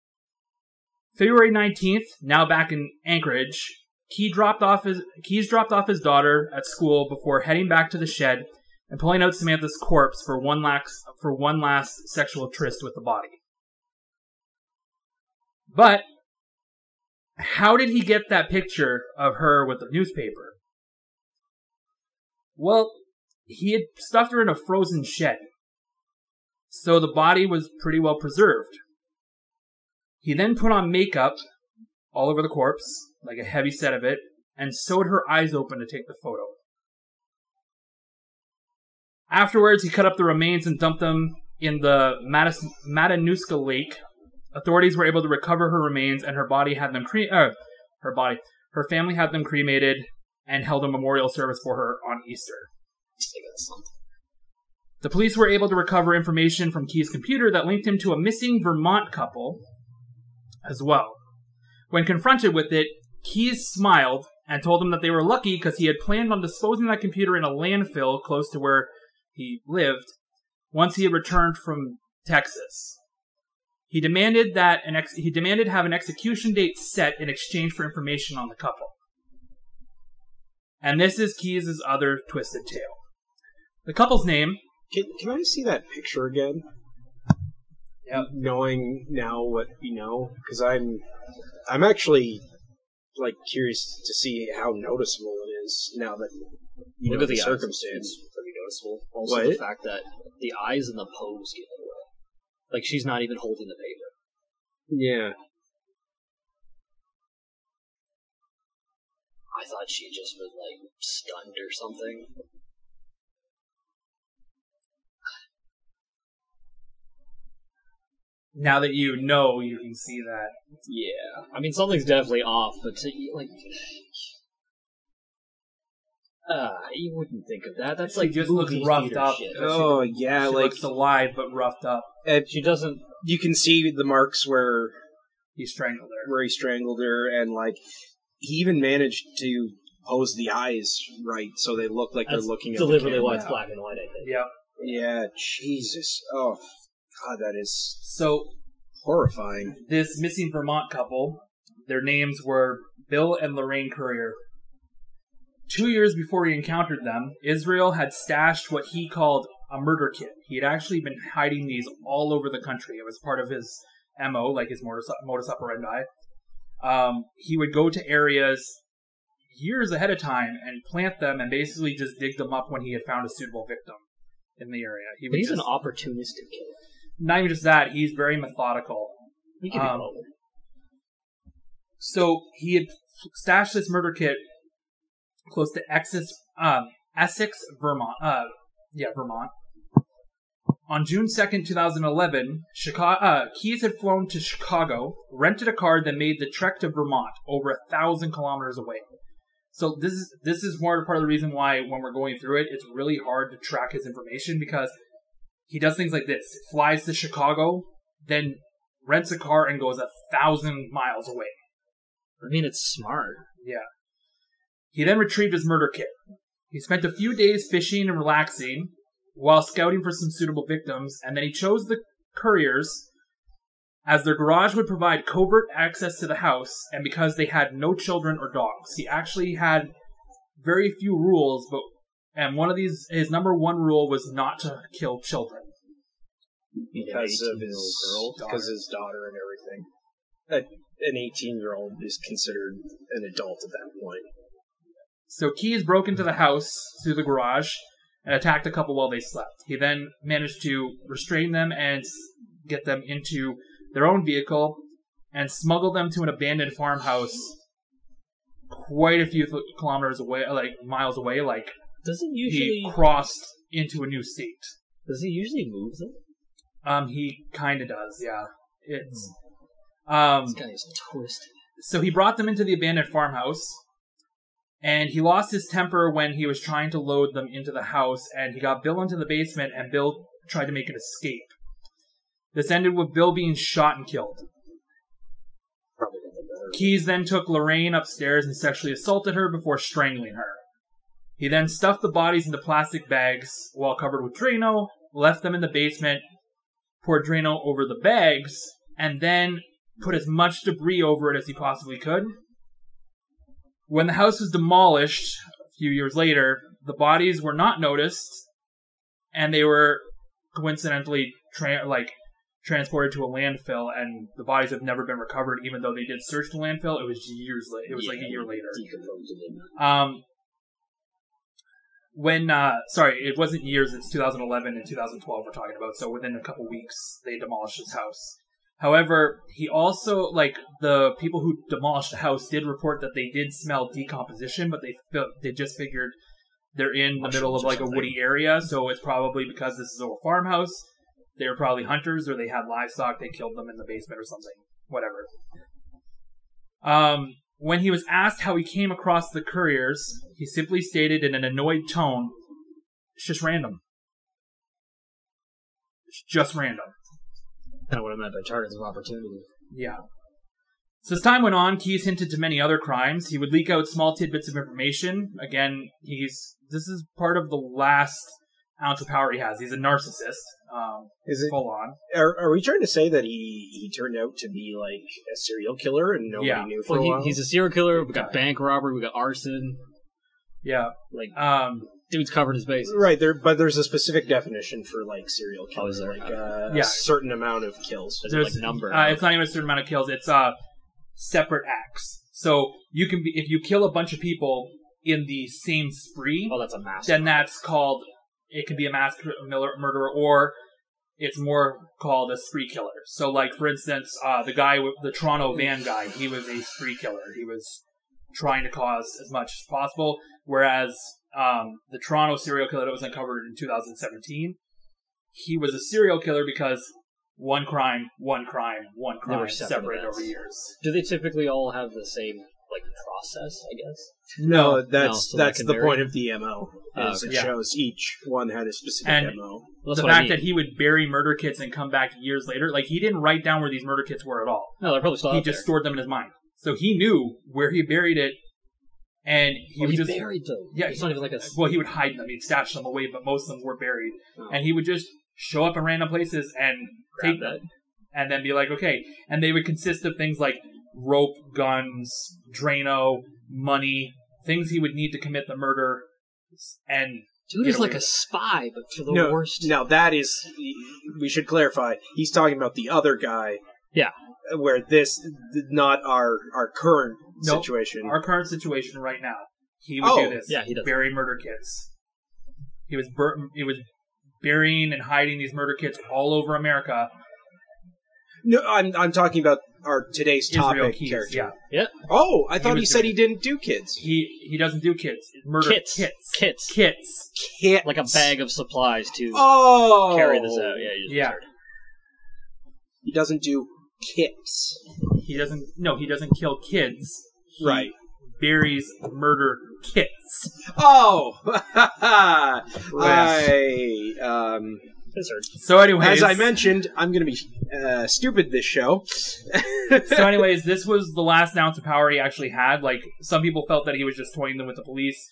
February 19th, now back in Anchorage, Keyes dropped off his daughter at school before heading back to the shed and pulling out Samantha's corpse for one last sexual tryst with the body. But how did he get that picture of her with the newspaper? Well, he had stuffed her in a frozen shed, so the body was pretty well preserved. He then put on makeup all over the corpse, like a heavy set of it, and sewed her eyes open to take the photo. Afterwards, he cut up the remains and dumped them in the Matanuska Lake. Authorities were able to recover her remains, and her family had them cremated and held a memorial service for her on Easter. The police were able to recover information from Keyes' computer that linked him to a missing Vermont couple as well. When confronted with it, Keyes smiled and told them that they were lucky because he had planned on disposing that computer in a landfill close to where he lived once he had returned from Texas. He demanded have an execution date set in exchange for information on the couple. And this is Keyes' other twisted tale. The couple's name... Can I see that picture again? Yep. Knowing now what we know, because I'm actually curious to see how noticeable it is now that you know the circumstance. Pretty noticeable. Also, the fact that the eyes and the pose give it away. Like she's not even holding the paper. Yeah. I thought she just was stunned or something. Now that you know, you can see that. Yeah. I mean, something's definitely off, but you wouldn't think of that. That's she just looks roughed up. Shit. Oh, yeah. She looks alive, but roughed up. And she doesn't... You can see the marks where... He strangled her. Where he strangled her, and, he even managed to pose the eyes right, so they look like they're looking at the camera. Deliberately why it's black and white, I think. Yeah. Yeah, Jesus. Oh, God, that is... So... horrifying. This missing Vermont couple, their names were Bill and Lorraine Currier. 2 years before he encountered them, Israel had stashed what he called a murder kit. He had actually been hiding these all over the country. It was part of his MO, his modus operandi. He would go to areas years ahead of time and plant them and basically just dig them up when he had found a suitable victim in the area. He's an opportunistic killer. Not even just that, he's very methodical. He can be bold. So he had stashed this murder kit close to Essex, Vermont. Vermont. On June 2nd, 2011, Keyes had flown to Chicago, rented a car, then made the trek to Vermont, over 1,000 kilometers away. So this is part of the reason why when we're going through it, it's really hard to track his information, because he does things like this. Flies to Chicago, then rents a car and goes 1,000 miles away. I mean, it's smart. Yeah. He then retrieved his murder kit. He spent a few days fishing and relaxing while scouting for some suitable victims, and then he chose the Couriers as their garage would provide covert access to the house, and because they had no children or dogs. He actually had very few rules, and one of these, his number one rule was not to kill children. Because of his daughter and everything. An 18-year-old is considered an adult at that point. So Keyes broke into the house through the garage and attacked a couple while they slept. He then managed to restrain them and get them into their own vehicle and smuggle them to an abandoned farmhouse quite a few kilometers away, miles away. Doesn't usually he crossed into a new state. Does he usually move them? He kind of does, yeah. It's this guy is twisted. So he brought them into the abandoned farmhouse, and he lost his temper when he was trying to load them into the house, and he got Bill into the basement, and Bill tried to make an escape. This ended with Bill being shot and killed. Keyes then took Lorraine upstairs and sexually assaulted her before strangling her. He then stuffed the bodies into plastic bags while covered with Drano, left them in the basement, poured Drano over the bags, and then put as much debris over it as he possibly could. When the house was demolished a few years later, the bodies were not noticed, and they were coincidentally transported to a landfill, and the bodies have never been recovered, even though they did search the landfill. It was years later. It was like a year later. It wasn't years, it's 2011 and 2012 we're talking about, so within a couple weeks, they demolished his house. However, he also, the people who demolished the house did report that they did smell decomposition, but they just figured they're in the middle of, a woody area, so it's probably because this is a farmhouse. They were probably hunters, or they had livestock, they killed them in the basement or something. Whatever. When he was asked how he came across the Couriers, he simply stated in an annoyed tone, "It's just random. It's just random." Kind of what I meant by targets of opportunity. Yeah. So as time went on, Keyes hinted to many other crimes. He would leak out small tidbits of information. Again, this is part of the last ounce of power he has. He's a narcissist. Is it full on? Are we trying to say that he turned out to be a serial killer and nobody knew for a while? He's a serial killer. We got bank robbery. We got arson. Yeah. Dude's covered his bases. Right there, but there's a specific definition for serial killers. Oh, is there? A certain amount of kills. There's number. It's not even a certain amount of kills. It's separate acts. So you can if you kill a bunch of people in the same spree. Oh, that's a mass. Then that's called. It can be a mass murderer, or it's more called a spree killer. So, for instance, the Toronto van guy, he was a spree killer. He was trying to cause as much as possible, whereas the Toronto serial killer that was uncovered in 2017, he was a serial killer because one crime, separated over years. Do they typically all have the same process, I guess? No, that's the point of the MO. It shows each one had a specific MO. The fact that he would bury murder kits and come back years later, he didn't write down where these murder kits were at all. No, they're probably still out there. He just stored them in his mind. So he knew where he buried it, and he buried them. Yeah, it's not even well, he would hide them. He'd stash them away, but most of them were buried, and he would just show up in random places and take them, and then be like, okay. And they would consist of things like rope, guns, Drano, money, things he would need to commit the murder. And dude is like a spy, but for the worst. Now that is, we should clarify. He's talking about the other guy. Yeah. Where this, not our current situation. Our current situation right now. He would do this. Yeah, he does. Bury murder kits. He was burying and hiding these murder kits all over America. No, I'm talking about our today's Israel topic Keys, character. yeah. Yeah. Oh, I thought he was said doing he didn't do kids. He doesn't do kids. Murder Kits. kits. Kids. Like a bag of supplies to Oh, carry this out. Yeah. Yeah. He doesn't do kits. He doesn't kill kids. He Right. buries murder kits. Oh, So anyways, as I mentioned, I'm going to be stupid this show. So anyways, this was the last ounce of power he actually had. Like, some people felt that he was just toying them with the police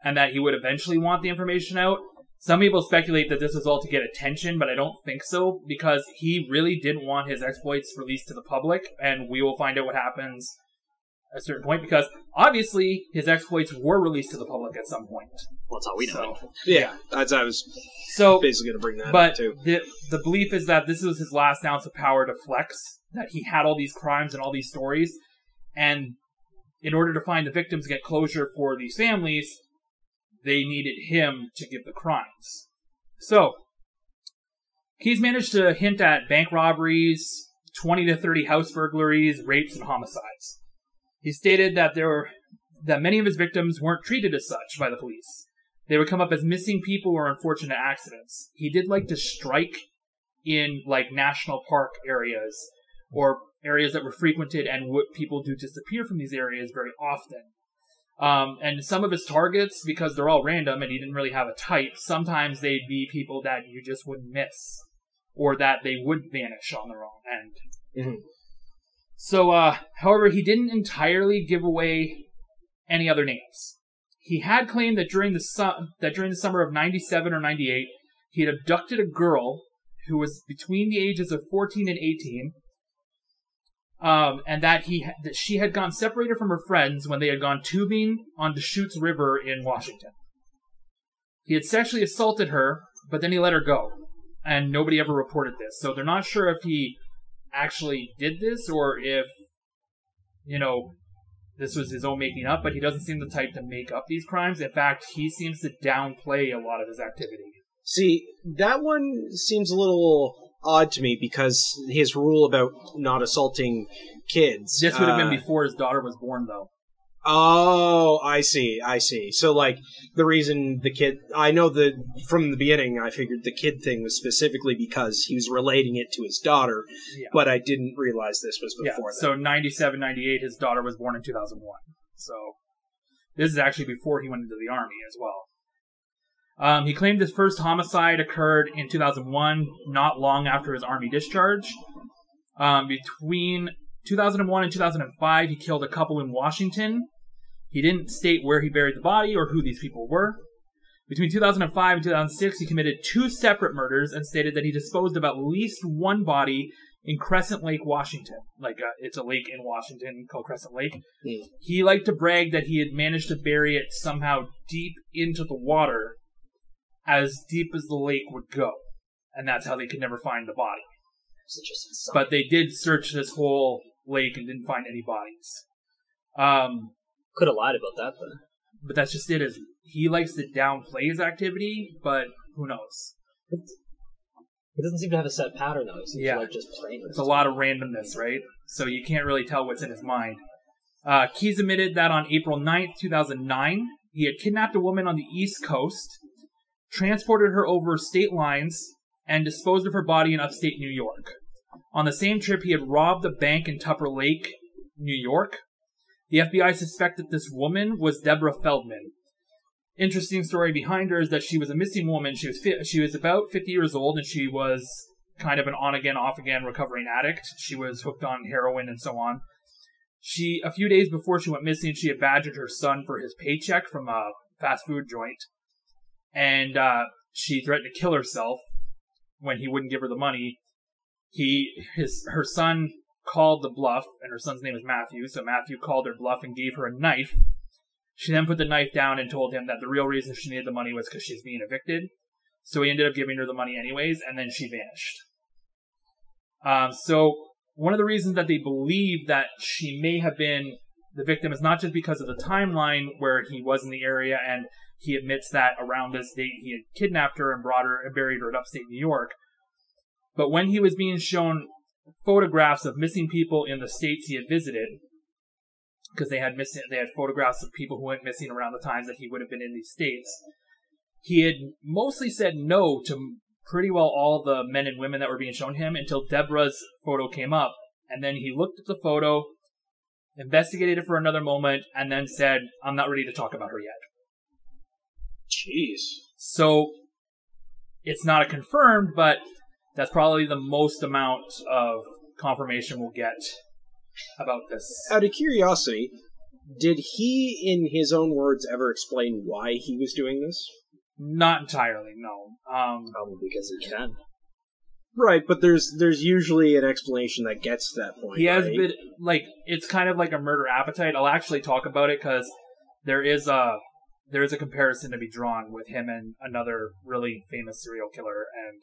and that he would eventually want the information out. Some people speculate that this was all to get attention, but I don't think so, because he really didn't want his exploits released to the public, and we will find out what happens at a certain point, because obviously his exploits were released to the public at some point. Well, that's how we know it. Yeah, as I was So, basically going to bring that up but too. the belief is that this was his last ounce of power to flex, that he had all these crimes and all these stories, and in order to find the victims and get closure for these families, they needed him to give the crimes. So, Keyes managed to hint at bank robberies, 20 to 30 house burglaries, rapes, and homicides. He stated that many of his victims weren't treated as such by the police. They would come up as missing people or unfortunate accidents. He did like to strike in like national park areas or areas that were frequented, and people do disappear from these areas very often. And some of his targets, because they're all random and he didn't really have a type, sometimes they'd be people that you just wouldn't miss, or that they would vanish on their own end. Mm-hmm. So, however, he didn't entirely give away any other names. He had claimed that during the summer of 97 or 98, he had abducted a girl who was between the ages of 14 and 18, and that she had gone separated from her friends when they had gone tubing on Deschutes River in Washington. He had sexually assaulted her, but then he let her go, and nobody ever reported this. So they're not sure if he actually did this or if, this was his own making up, but he doesn't seem the type to make up these crimes. In fact, he seems to downplay a lot of his activity. See, that one seems a little odd to me because his rule about not assaulting kids. This would have been before his daughter was born, though. Oh, I see. So, like, the reason I know that from the beginning I figured the kid thing was specifically because he was relating it to his daughter, but I didn't realize this was before that. So 97, 98, his daughter was born in 2001. So this is actually before he went into the army as well. He claimed his first homicide occurred in 2001, not long after his army discharge. Between 2001 and 2005, he killed a couple in Washington. He didn't state where he buried the body or who these people were. Between 2005 and 2006, he committed 2 separate murders and stated that he disposed of at least one body in Crescent Lake, Washington. It's a lake in Washington called Crescent Lake. Mm. He liked to brag that he had managed to bury it somehow deep into the water, as deep as the lake would go. And that's how they could never find the body. But they did search this whole lake and didn't find any bodies. Could have lied about that, though. But that's just it. Is he likes to downplay his activity, but who knows? He doesn't seem to have a set pattern, though. It seems to just playing. It's a lot of randomness, right? So you can't really tell what's in his mind. Keyes admitted that on April 9th, 2009, he had kidnapped a woman on the East Coast, transported her over state lines, and disposed of her body in upstate New York. On the same trip, he had robbed a bank in Tupper Lake, New York. The FBI suspected this woman was Deborah Feldman. Interesting story behind her is that she was a missing woman. She was about 50 years old, and she was kind of an on-again, off-again recovering addict. She was hooked on heroin and so on. A few days before she went missing, she had badgered her son for his paycheck from a fast food joint. And she threatened to kill herself when he wouldn't give her the money. Her son called the bluff, and her son's name is Matthew, so Matthew called her bluff and gave her a knife. She then put the knife down and told him that the real reason she needed the money was because she's being evicted. So he ended up giving her the money anyways, and then she vanished. So one of the reasons that they believe that she may have been the victim is not just because of the timeline where he was in the area, and he admits that around this date he had kidnapped her and brought her and buried her in upstate New York. But when he was being shown photographs of missing people in the states he had visited, because they had photographs of people who went missing around the times that he would have been in these states. He had mostly said no to pretty well all the men and women that were being shown him until Deborah's photo came up. And then he looked at the photo, investigated it for another moment, and then said, I'm not ready to talk about her yet. Jeez. So, it's not confirmed, but that's probably the most amount of confirmation we'll get about this. Out of curiosity, did he, in his own words, ever explain why he was doing this? Not entirely, no. Probably because he can. Right, but there's usually an explanation that gets to that point. He has right? been, like, it's kind of like a murder appetite. I'll actually talk about it because there is a comparison to be drawn with him and another really famous serial killer, and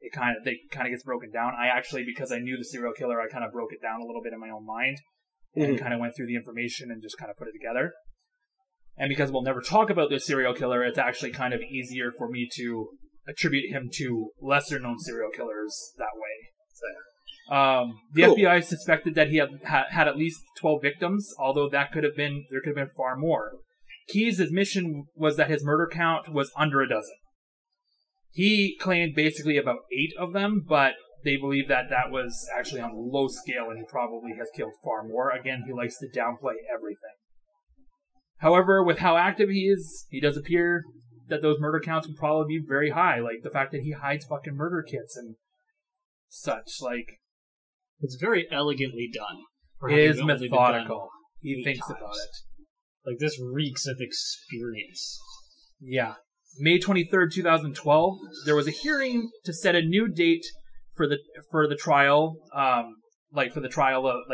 it kind of gets broken down. I actually, because I knew the serial killer, I kind of broke it down a little bit in my own mind and kind of went through the information and just kind of put it together. And because we'll never talk about this serial killer, it's actually kind of easier for me to attribute him to lesser-known serial killers that way. The FBI suspected that he had at least 12 victims, although there could have been far more. Keyes' admission was that his murder count was under a dozen. He claimed basically about 8 of them, but they believe that was actually on a low scale and he probably has killed far more. Again, he likes to downplay everything. However, with how active he is, he does appear that those murder counts would probably be very high. Like, the fact that he hides fucking murder kits and such, like... It's very elegantly done. It is methodical. He thinks about it. Like, this reeks of experience. Yeah. May 23rd, 2012, there was a hearing to set a new date for the trial,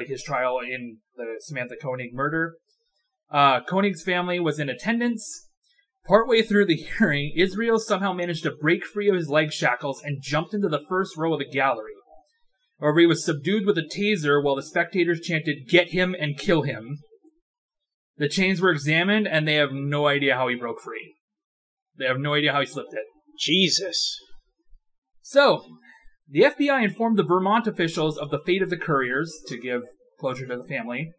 his trial in the Samantha Koenig murder. Koenig's family was in attendance. Partway through the hearing, Israel somehow managed to break free of his leg shackles and jumped into the first row of the gallery. However, he was subdued with a taser while the spectators chanted, "Get him and kill him." The chains were examined, and they have no idea how he broke free. They have no idea how he slipped it. Jesus. So, the FBI informed the Vermont officials of the fate of the couriers to give closure to the family.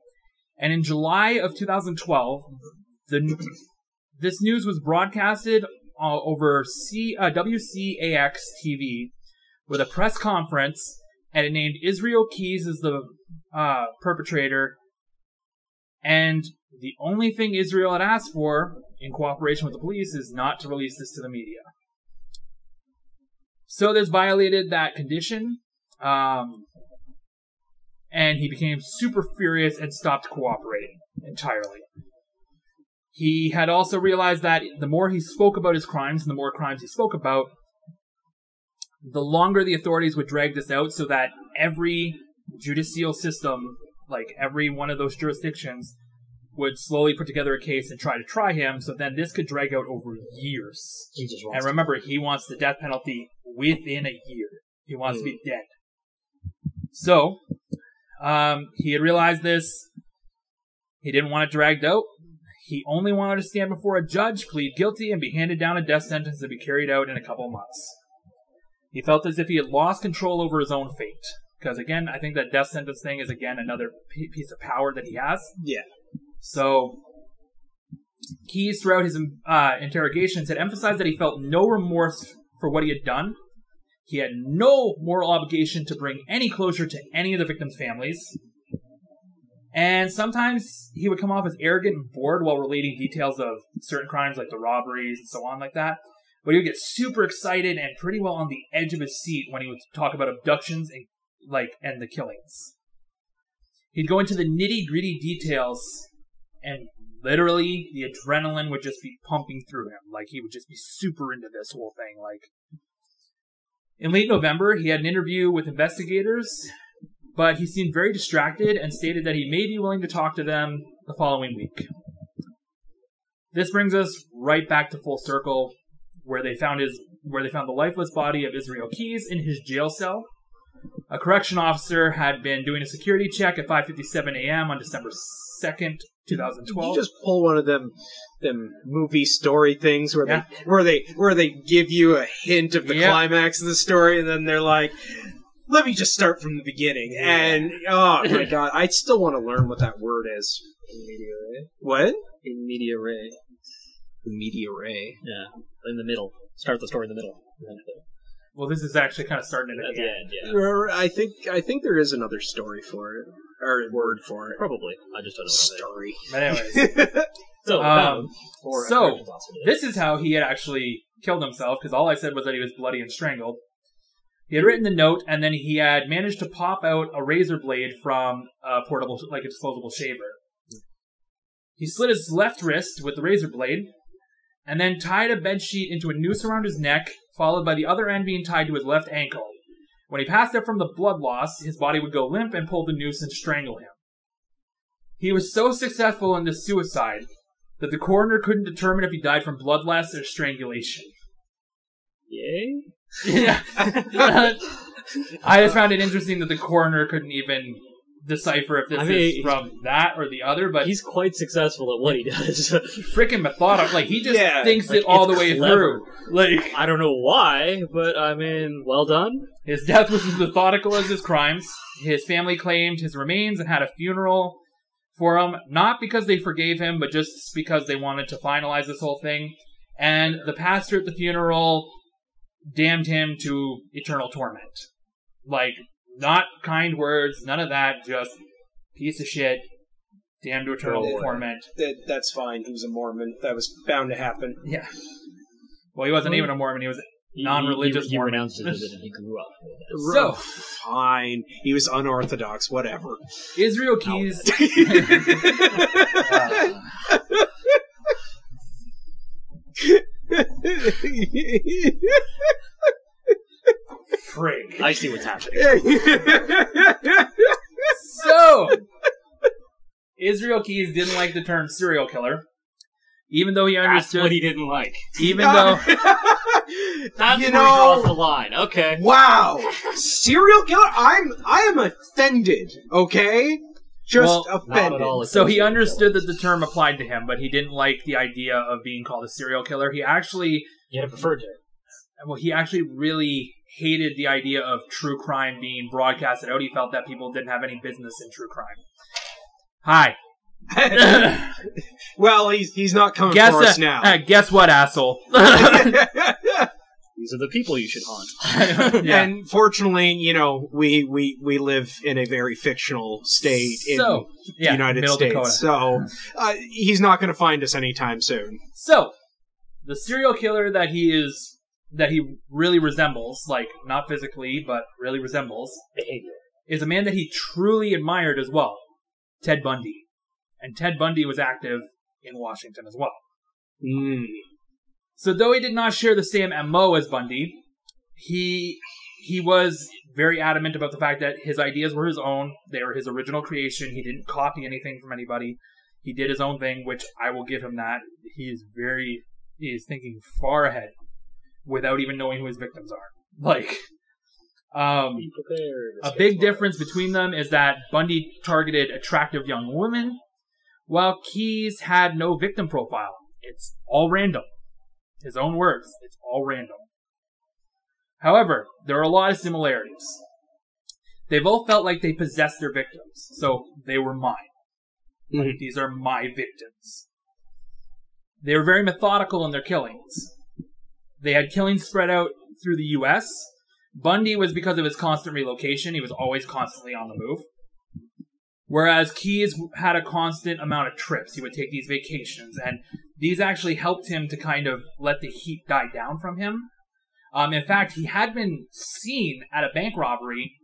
And in July of 2012, this news was broadcasted over WCAX TV with a press conference, and it named Israel Keyes as the perpetrator. And the only thing Israel had asked for, in cooperation with the police, is not to release this to the media. So this violated that condition, and he became super furious and stopped cooperating entirely. He had also realized that the more he spoke about his crimes, and the more crimes he spoke about, the longer the authorities would drag this out, so that every judicial system, like every one of those jurisdictions, would slowly put together a case and try to try him, so then this could drag out over years. And remember, he wants the death penalty within a year. He wants to be dead. So, he had realized this. He didn't want it dragged out. He only wanted to stand before a judge, plead guilty, and be handed down a death sentence to be carried out in a couple months. He felt as if he had lost control over his own fate. Because, again, I think that death sentence thing is, again, another piece of power that he has. Yeah. So, Keyes, throughout his interrogations, had emphasized that he felt no remorse for what he had done. He had no moral obligation to bring any closure to any of the victims' families. And sometimes he would come off as arrogant and bored while relating details of certain crimes, like the robberies and so on like that. But he would get super excited and pretty well on the edge of his seat when he would talk about abductions and the killings. He'd go into the nitty-gritty details, and literally the adrenaline would just be pumping through him. Like, he would just be super into this whole thing. Like, in late November, he had an interview with investigators, but he seemed very distracted and stated that he may be willing to talk to them the following week. This brings us right back to full circle, where they found the lifeless body of Israel Keyes in his jail cell. A correction officer had been doing a security check at 5:57 a.m. on December 2nd, 2012. You just pull one of them movie story things where they give you a hint of the climax of the story, and then they're like, let me just start from the beginning. And, oh my god, I still want to learn what that word is. In media res. What? In media res. Media ray. Yeah, in the middle. Start the story in the middle. Well, this is actually kind of starting at the end. Yeah. I think there is another story for it. Or word for it. Probably. I just don't know. Story. But anyways. So, this is how he had actually killed himself, because all I said was that he was bloody and strangled. He had written the note, and then he had managed to pop out a razor blade from a portable, like a disposable shaver. He slit his left wrist with the razor blade, and then tied a bedsheet into a noose around his neck, followed by the other end being tied to his left ankle. When he passed out from the blood loss, his body would go limp and pull the noose and strangle him. He was so successful in this suicide that the coroner couldn't determine if he died from blood loss or strangulation. Yay? Yeah. I just found it interesting that the coroner couldn't even decipher if this is from that or the other, but he's quite successful at what he does. Freaking methodical. Like, he just thinks it all the way through. Like, I don't know why, but I mean, well done. His death was as methodical as his crimes. His family claimed his remains and had a funeral for him, not because they forgave him, but just because they wanted to finalize this whole thing. And the pastor at the funeral damned him to eternal torment. Like, not kind words, none of that, just piece of shit, damned to eternal torment. That's fine. He was a Mormon. That was bound to happen. Yeah. Well, he wasn't even a Mormon. He was non-religious he Mormon. renounced his religion. He grew up. So, fine. He was unorthodox. Whatever. Israel Keys. Frig. I see what's happening. So, Israel Keys didn't like the term serial killer, even though he understood. That's what he didn't like. Even though. That's where he draws the line. Okay. Wow. Serial killer? I am offended, okay? Just offended. So he understood that the term applied to him, but he didn't like the idea of being called a serial killer. He actually... You had preferred it. Well, he actually really hated the idea of true crime being broadcasted out. He felt that people didn't have any business in true crime. Hi. Well, he's not coming for us now. Guess what, asshole? These are the people you should haunt. Yeah. And fortunately, you know, we live in a very fictional state in the United States. Dakota. So he's not going to find us anytime soon. So, the serial killer that he really resembles, like, not physically, but really resembles, is a man that he truly admired as well, Ted Bundy. And Ted Bundy was active in Washington as well. So though he did not share the same MO as Bundy, he was very adamant about the fact that his ideas were his own. They were his original creation. He didn't copy anything from anybody. He did his own thing, which I will give him that. He is thinking far ahead without even knowing who his victims are. Like, a big difference between them is that Bundy targeted attractive young women, while Keys had no victim profile. It's all random. His own words, it's all random. However, there are a lot of similarities. They both felt like they possessed their victims, so they were mine. Like, these are my victims. They were very methodical in their killings. They had killings spread out through the U.S. Bundy was because of his constant relocation. He was always constantly on the move. Whereas Keys had a constant amount of trips. He would take these vacations, and these actually helped him to kind of let the heat die down from him. In fact, he had been seen at a bank robbery,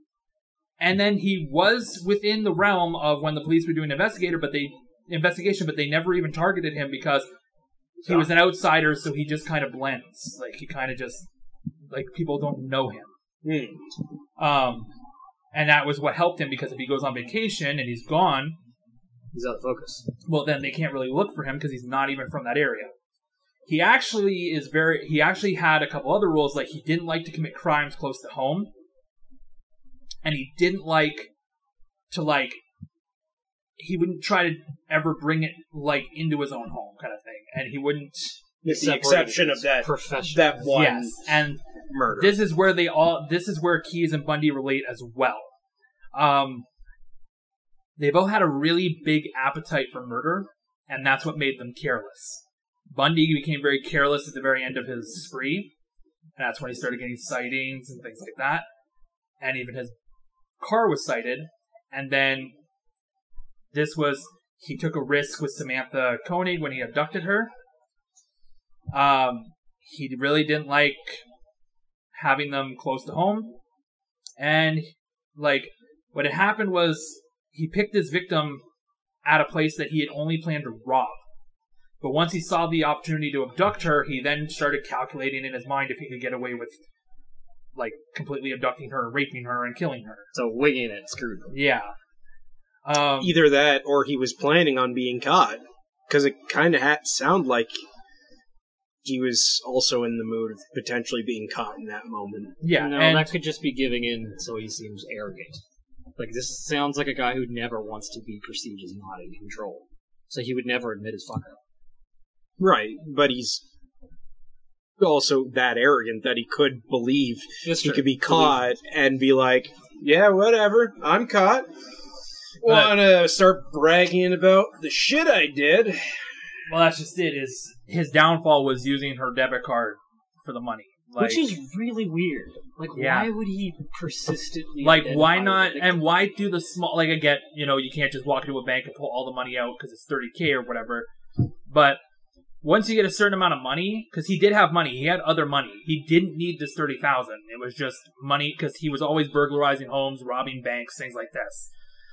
and then he was within the realm of when the police were doing investigation, but they never even targeted him because he was an outsider, so he just kind of blends. Like, he kind of just, like, people don't know him. And that was what helped him, because if he goes on vacation and he's gone, he's out of focus. Well, then they can't really look for him because he's not even from that area. He actually had a couple other rules, like he didn't like to commit crimes close to home, and he didn't like to, like, he wouldn't try to ever bring it, like, into his own home kind of thing, and he wouldn't with the exception of that one yes, and murder. This is where Keyes and Bundy relate as well. They both had a really big appetite for murder, and that's what made them careless. Bundy became very careless at the very end of his spree, and that's when he started getting sightings and things like that. And even his car was sighted. And then he took a risk with Samantha Koenig when he abducted her. He really didn't like having them close to home. And, what had happened was he picked his victim at a place that he had only planned to rob. But once he saw the opportunity to abduct her, he then started calculating in his mind if he could get away with, completely abducting her, raping her, and killing her. So winging it screwed him. Yeah. Either that, or he was planning on being caught. Because it kind of sounded like he was also in the mood of potentially being caught in that moment. Yeah, no, and that could just be giving in so he seems arrogant. This sounds like a guy who never wants to be perceived as not in control. So he would never admit his fuck up. Right, but he's also that arrogant that he could believe he could be caught and be like, yeah, whatever, I'm caught. Wanna start bragging about the shit I did. Well, that's just it. His downfall was using her debit card for the money. Which is really weird. Why would he persistently... why not... And why do the small... I get, you can't just walk into a bank and pull all the money out because it's $30K or whatever. But once you get a certain amount of money... Because he did have money. He had other money. He didn't need this $30,000. It was just money because he was always burglarizing homes, robbing banks, things like this.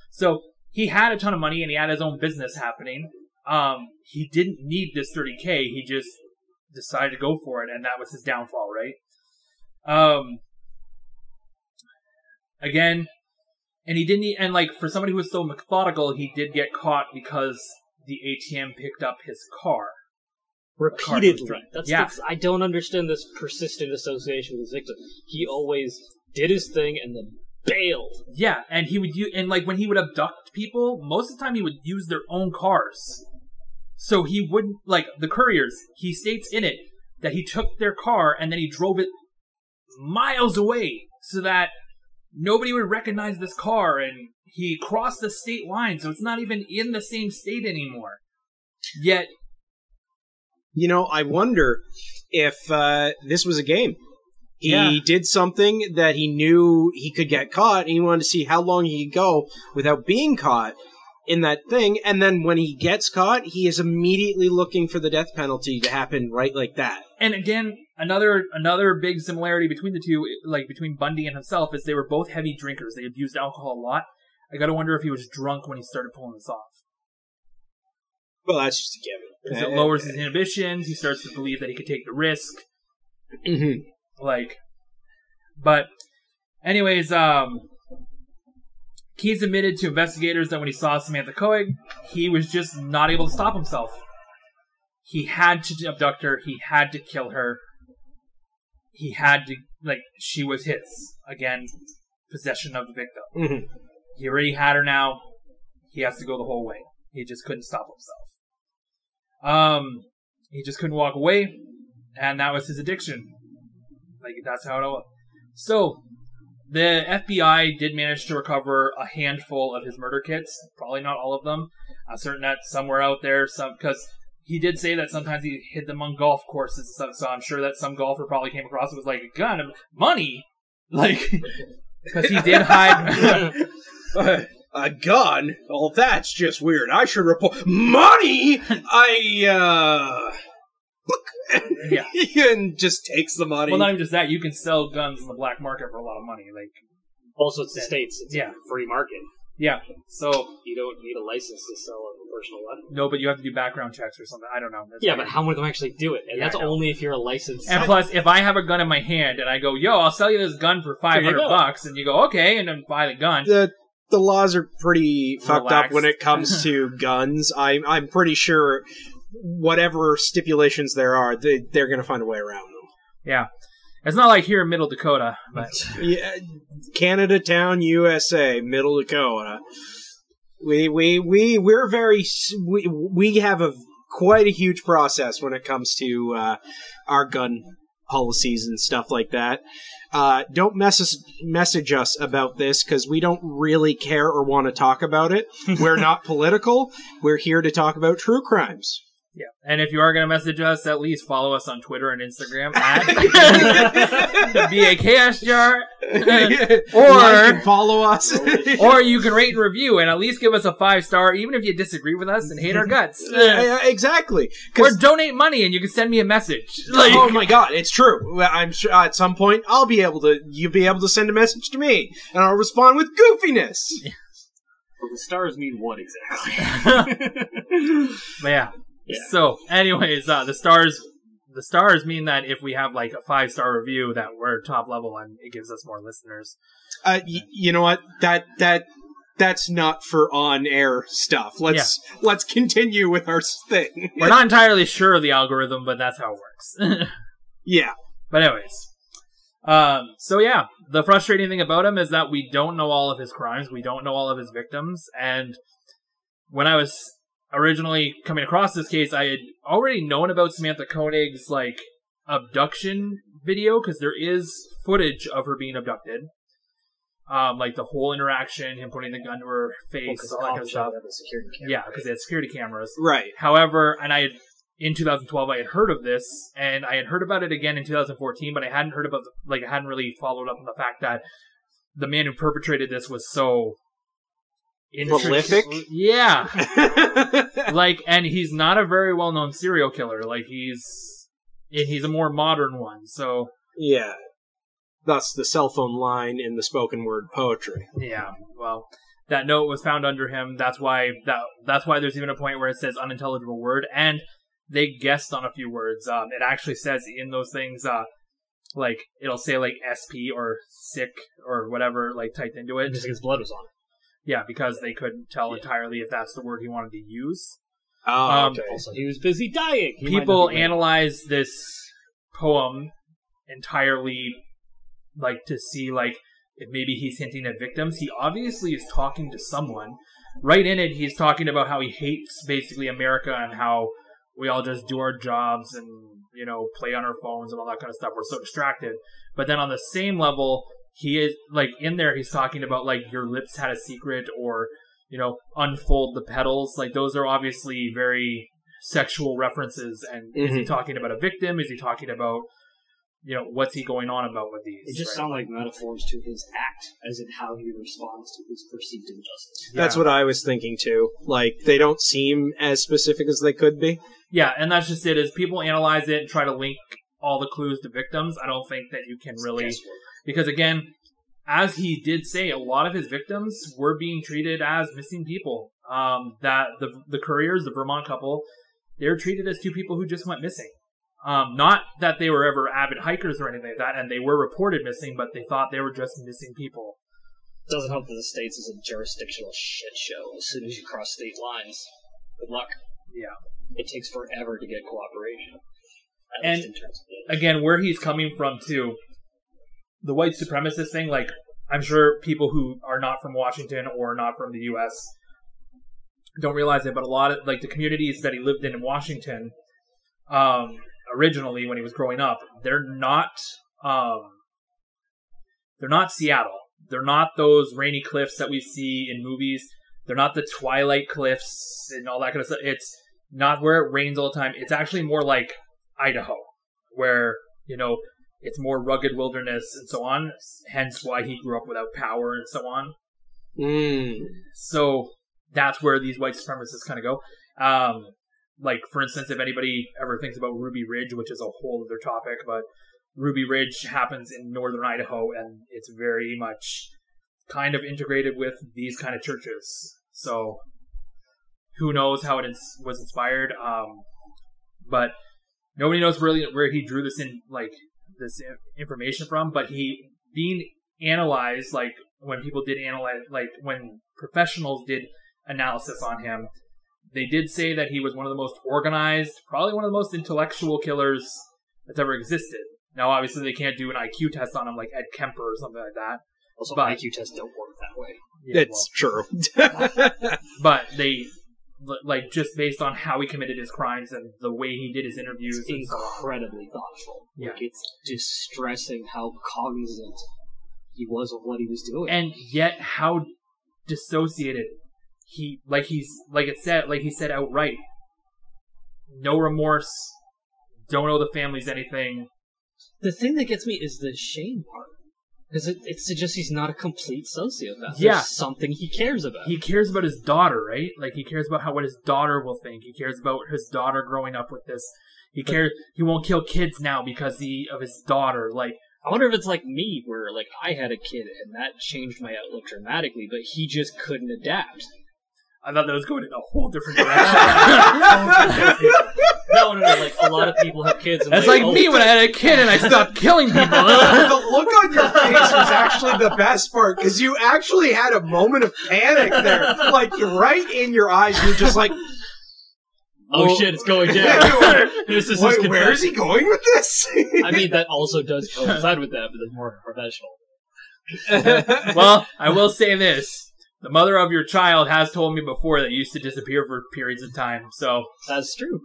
So he had a ton of money and he had his own business happening. He didn't need this $30K. He just decided to go for it, and that was his downfall, right? Again, and he didn't, and for somebody who was so methodical, he did get caught because the ATM picked up his car. Repeatedly. I don't understand this persistent association with his victim. He always did his thing and then bailed. Yeah, and he would when he would abduct people, most of the time he would use their own cars. So he wouldn't, the couriers, he states in it that he took their car and then he drove it miles away so that nobody would recognize this car, and he crossed the state line, so it's not even in the same state anymore. Yet... I wonder if this was a game. He did something that he knew he could get caught, and he wanted to see how long he could go without being caught in that thing, and then when he gets caught, he is immediately looking for the death penalty to happen right like that. And again, another big similarity between the two, between Bundy and himself, is they were both heavy drinkers. They abused alcohol a lot. I gotta wonder if he was drunk when he started pulling this off. Well, that's just a given. Because it lowers his inhibitions, he starts to believe that he could take the risk. Mm-hmm. But anyways, Keyes admitted to investigators that when he saw Samantha Koenig, he was just not able to stop himself. He had to abduct her. He had to kill her. He had to, she was his. Again, possession of the victim. Mm-hmm. He already had her now. He has to go the whole way. He just couldn't stop himself. He just couldn't walk away, and that was his addiction. That's how it was. So, the FBI did manage to recover a handful of his murder kits. Probably not all of them. I'm certain that somewhere out there, because he did say that sometimes he hid them on golf courses and stuff, so I'm sure that some golfer probably came across it was a gun and money. Because he did hide... A gun? Oh, that's just weird. I should report... Money? Yeah. And just takes the money. Well, not even just that. You can sell guns in the black market for a lot of money. Also, it's the States. It's a free market. Yeah. So you don't need a license to sell a personal weapon. No, but you have to do background checks or something. I don't know. But how many of them actually do it? And that's only if you're a licensed. And plus, if I have a gun in my hand and I go, "Yo, I'll sell you this gun for $500," and you go, "Okay," and then buy the gun. The laws are pretty fucked up when it comes to guns. I'm pretty sure whatever stipulations there are, they're going to find a way around them. Yeah. It's not like here in Middle Dakota, but... Yeah, Canada Town, USA, Middle Dakota. We have a quite a huge process when it comes to our gun policies and stuff like that. Don't message us about this because we don't really care or want to talk about it. We're not political. We're here to talk about true crimes. Yeah, and if you are going to message us, at least follow us on Twitter and Instagram at BAKSJR. Or follow us. Or you can rate and review and at least give us a 5-star, even if you disagree with us and hate our guts. Exactly. Or donate money and you can send me a message. Like, oh my god, it's true. I'm sure at some point you'll be able to send a message to me, and I'll respond with goofiness. Well, the stars mean what exactly? But yeah. So, anyways, the stars mean that if we have like a 5-star review, that we're top level and it gives us more listeners. You know what? That's not for on-air stuff. Let's continue with our thing. We're not entirely sure of the algorithm, but that's how it works. Yeah. But anyways, so yeah, the frustrating thing about him is that we don't know all of his crimes. We don't know all of his victims. And when I was originally coming across this case, I had already known about Samantha Koenig's like abduction video because there is footage of her being abducted, like the whole interaction, him putting the gun to her face, all that kind of stuff. Yeah, because they had security cameras. Right. However, and in 2012 I had heard of this, and I had heard about it again in 2014, but I hadn't heard about I hadn't really followed up on the fact that the man who perpetrated this was so prolific. Yeah. And he's not a very well-known serial killer. Like, he's a more modern one, so... Yeah. Thus the cell phone line in the spoken word poetry. Yeah, well, that note was found under him. That's why there's even a point where it says unintelligible word, and they guessed on a few words. It actually says in those things, like, it'll say, like, SP or sick or whatever, like, typed into it. Just because blood was on it. Yeah, because they couldn't tell entirely if that's the word he wanted to use. Oh, okay. Also, he was busy dying. People analyze this poem entirely, like, to see, like, if maybe he's hinting at victims. He obviously is talking to someone. Right in it, he's talking about how he hates, basically, America and how we all just do our jobs and, you know, play on our phones and all that kind of stuff. We're so distracted. But then on the same level... he is, like, in there, he's talking about, like, your lips had a secret or, you know, unfold the petals. Like, those are obviously very sexual references. And is he talking about a victim? Is he talking about, you know, what's he going on about with these? It just sound like metaphors to his act, as in how he responds to his perceived injustice. Yeah. That's what I was thinking, too. Like, they don't seem as specific as they could be. Yeah, and that's just it, is people analyze it and try to link all the clues to victims. I don't think that you can really... Because, again, as he did say, a lot of his victims were being treated as missing people. That the Couriers, the Vermont couple, they were treated as two people who just went missing. Not that they were ever avid hikers or anything like that, and they were reported missing, but they thought they were just missing people. Doesn't help that the States is a jurisdictional shit show. As soon as you cross state lines, good luck. Yeah. It takes forever to get cooperation. And, again, where he's coming from, too... The white supremacist thing, like, I'm sure people who are not from Washington or not from the U.S. don't realize it, but a lot of, like, the communities that he lived in Washington, originally when he was growing up, they're not Seattle. They're not those rainy cliffs that we see in movies. They're not the Twilight Cliffs and all that kind of stuff. It's not where it rains all the time. It's actually more like Idaho, where, you know, it's more rugged wilderness and so on, hence why he grew up without power and so on. So that's where these white supremacists kind of go. Like, for instance, if anybody ever thinks about Ruby Ridge, which is a whole other topic, but Ruby Ridge happens in northern Idaho, and it's very much kind of integrated with these kind of churches. So who knows how it was inspired, but nobody knows really where he drew this in, like, this information from, but he being analyzed, like, when people did analyze, like, when professionals did analysis on him, they did say that he was one of the most organized, probably one of the most intellectual killers that's ever existed. Now, obviously, they can't do an IQ test on him like Ed Kemper or something like that. Also, IQ tests don't work that way. Yeah, it's true. But they like just based on how he committed his crimes and the way he did his interviews. It's incredibly thoughtful. Yeah. Like, it's distressing how cognizant he was of what he was doing. And yet how dissociated he said outright. No remorse, don't owe the families anything. The thing that gets me is the shame part. Because it suggests he's not a complete sociopath. Yeah. There's something he cares about. He cares about his daughter, right? Like, he cares about what his daughter will think. He cares about his daughter growing up with this. He won't kill kids now because of his daughter. Like, I wonder if it's like me, where like I had a kid and that changed my outlook dramatically, but he just couldn't adapt. I thought that was going in a whole different direction. No, like a lot of people have kids. And that's like me when I had a kid and I stopped killing people. The look on your face was actually the best part, because you actually had a moment of panic there. Like, right in your eyes, you're just like, oh shit, it's going down. This is wait, where is he going with this? I mean, that also does coincide with that, but it's more professional. Well, I will say this. The mother of your child has told me before that you used to disappear for periods of time, so... That's true.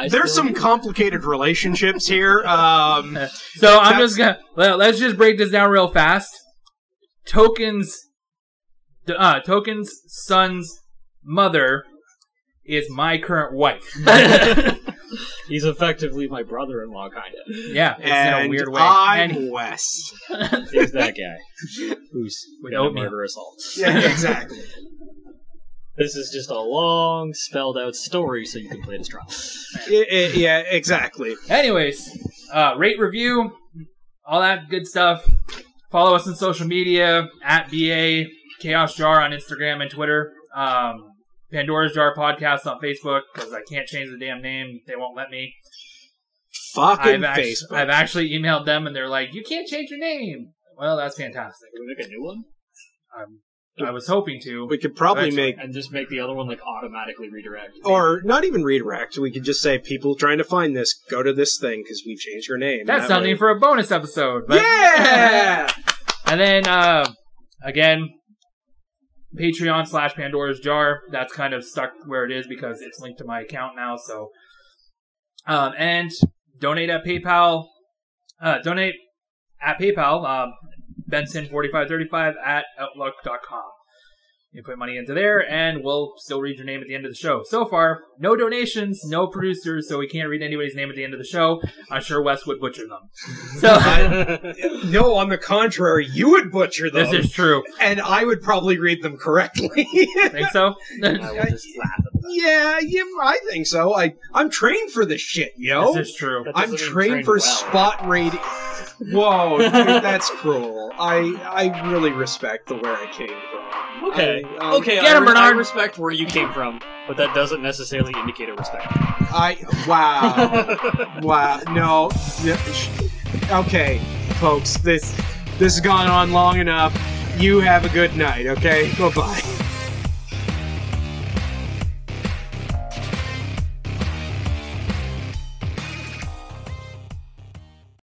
There's some complicated relationships here. So I'm just gonna... Let's just break this down real fast. Token's son's mother is my current wife. He's effectively my brother-in-law, kind of. Yeah, it's in a weird way. I'm Wes. He's that guy who's gonna murder us all. Yeah, exactly. This is just a long, spelled-out story, so you can play this trial. Yeah, exactly. Anyways, rate, review, all that good stuff. Follow us on social media, @BA Chaos Jar on Instagram and Twitter. Pandora's Jar Podcast on Facebook, because I can't change the damn name. They won't let me. Fucking Facebook. I've actually emailed them, and they're like, you can't change your name. Well, that's fantastic. Can we make a new one? I was hoping to. We could probably make... And just make the other one, like, automatically redirect. Or not even redirect. We could just say, people trying to find this, go to this thing, because we've changed your name. That's something for a bonus episode. But yeah! And then, again... Patreon /Pandora's Jar. That's kind of stuck where it is because it's linked to my account now. So, and donate at PayPal. Donate at PayPal. Benson4535 @outlook.com. You put money into there, and we'll still read your name at the end of the show. So far, no donations, no producers, so we can't read anybody's name at the end of the show. I'm sure Wes would butcher them. So, no, on the contrary, you would butcher them. This is true. And I would probably read them correctly. Think so? I will just laugh at that. Yeah, I think so. I'm trained for this shit, yo. This is true. I'm trained for spot rating. Whoa, dude, that's cruel. I really respect where I came from. Okay, Get him, Bernard. I respect where you came from, but that doesn't necessarily indicate a respect. Wow, no. Okay, folks, this has gone on long enough. You have a good night, okay? Bye-bye.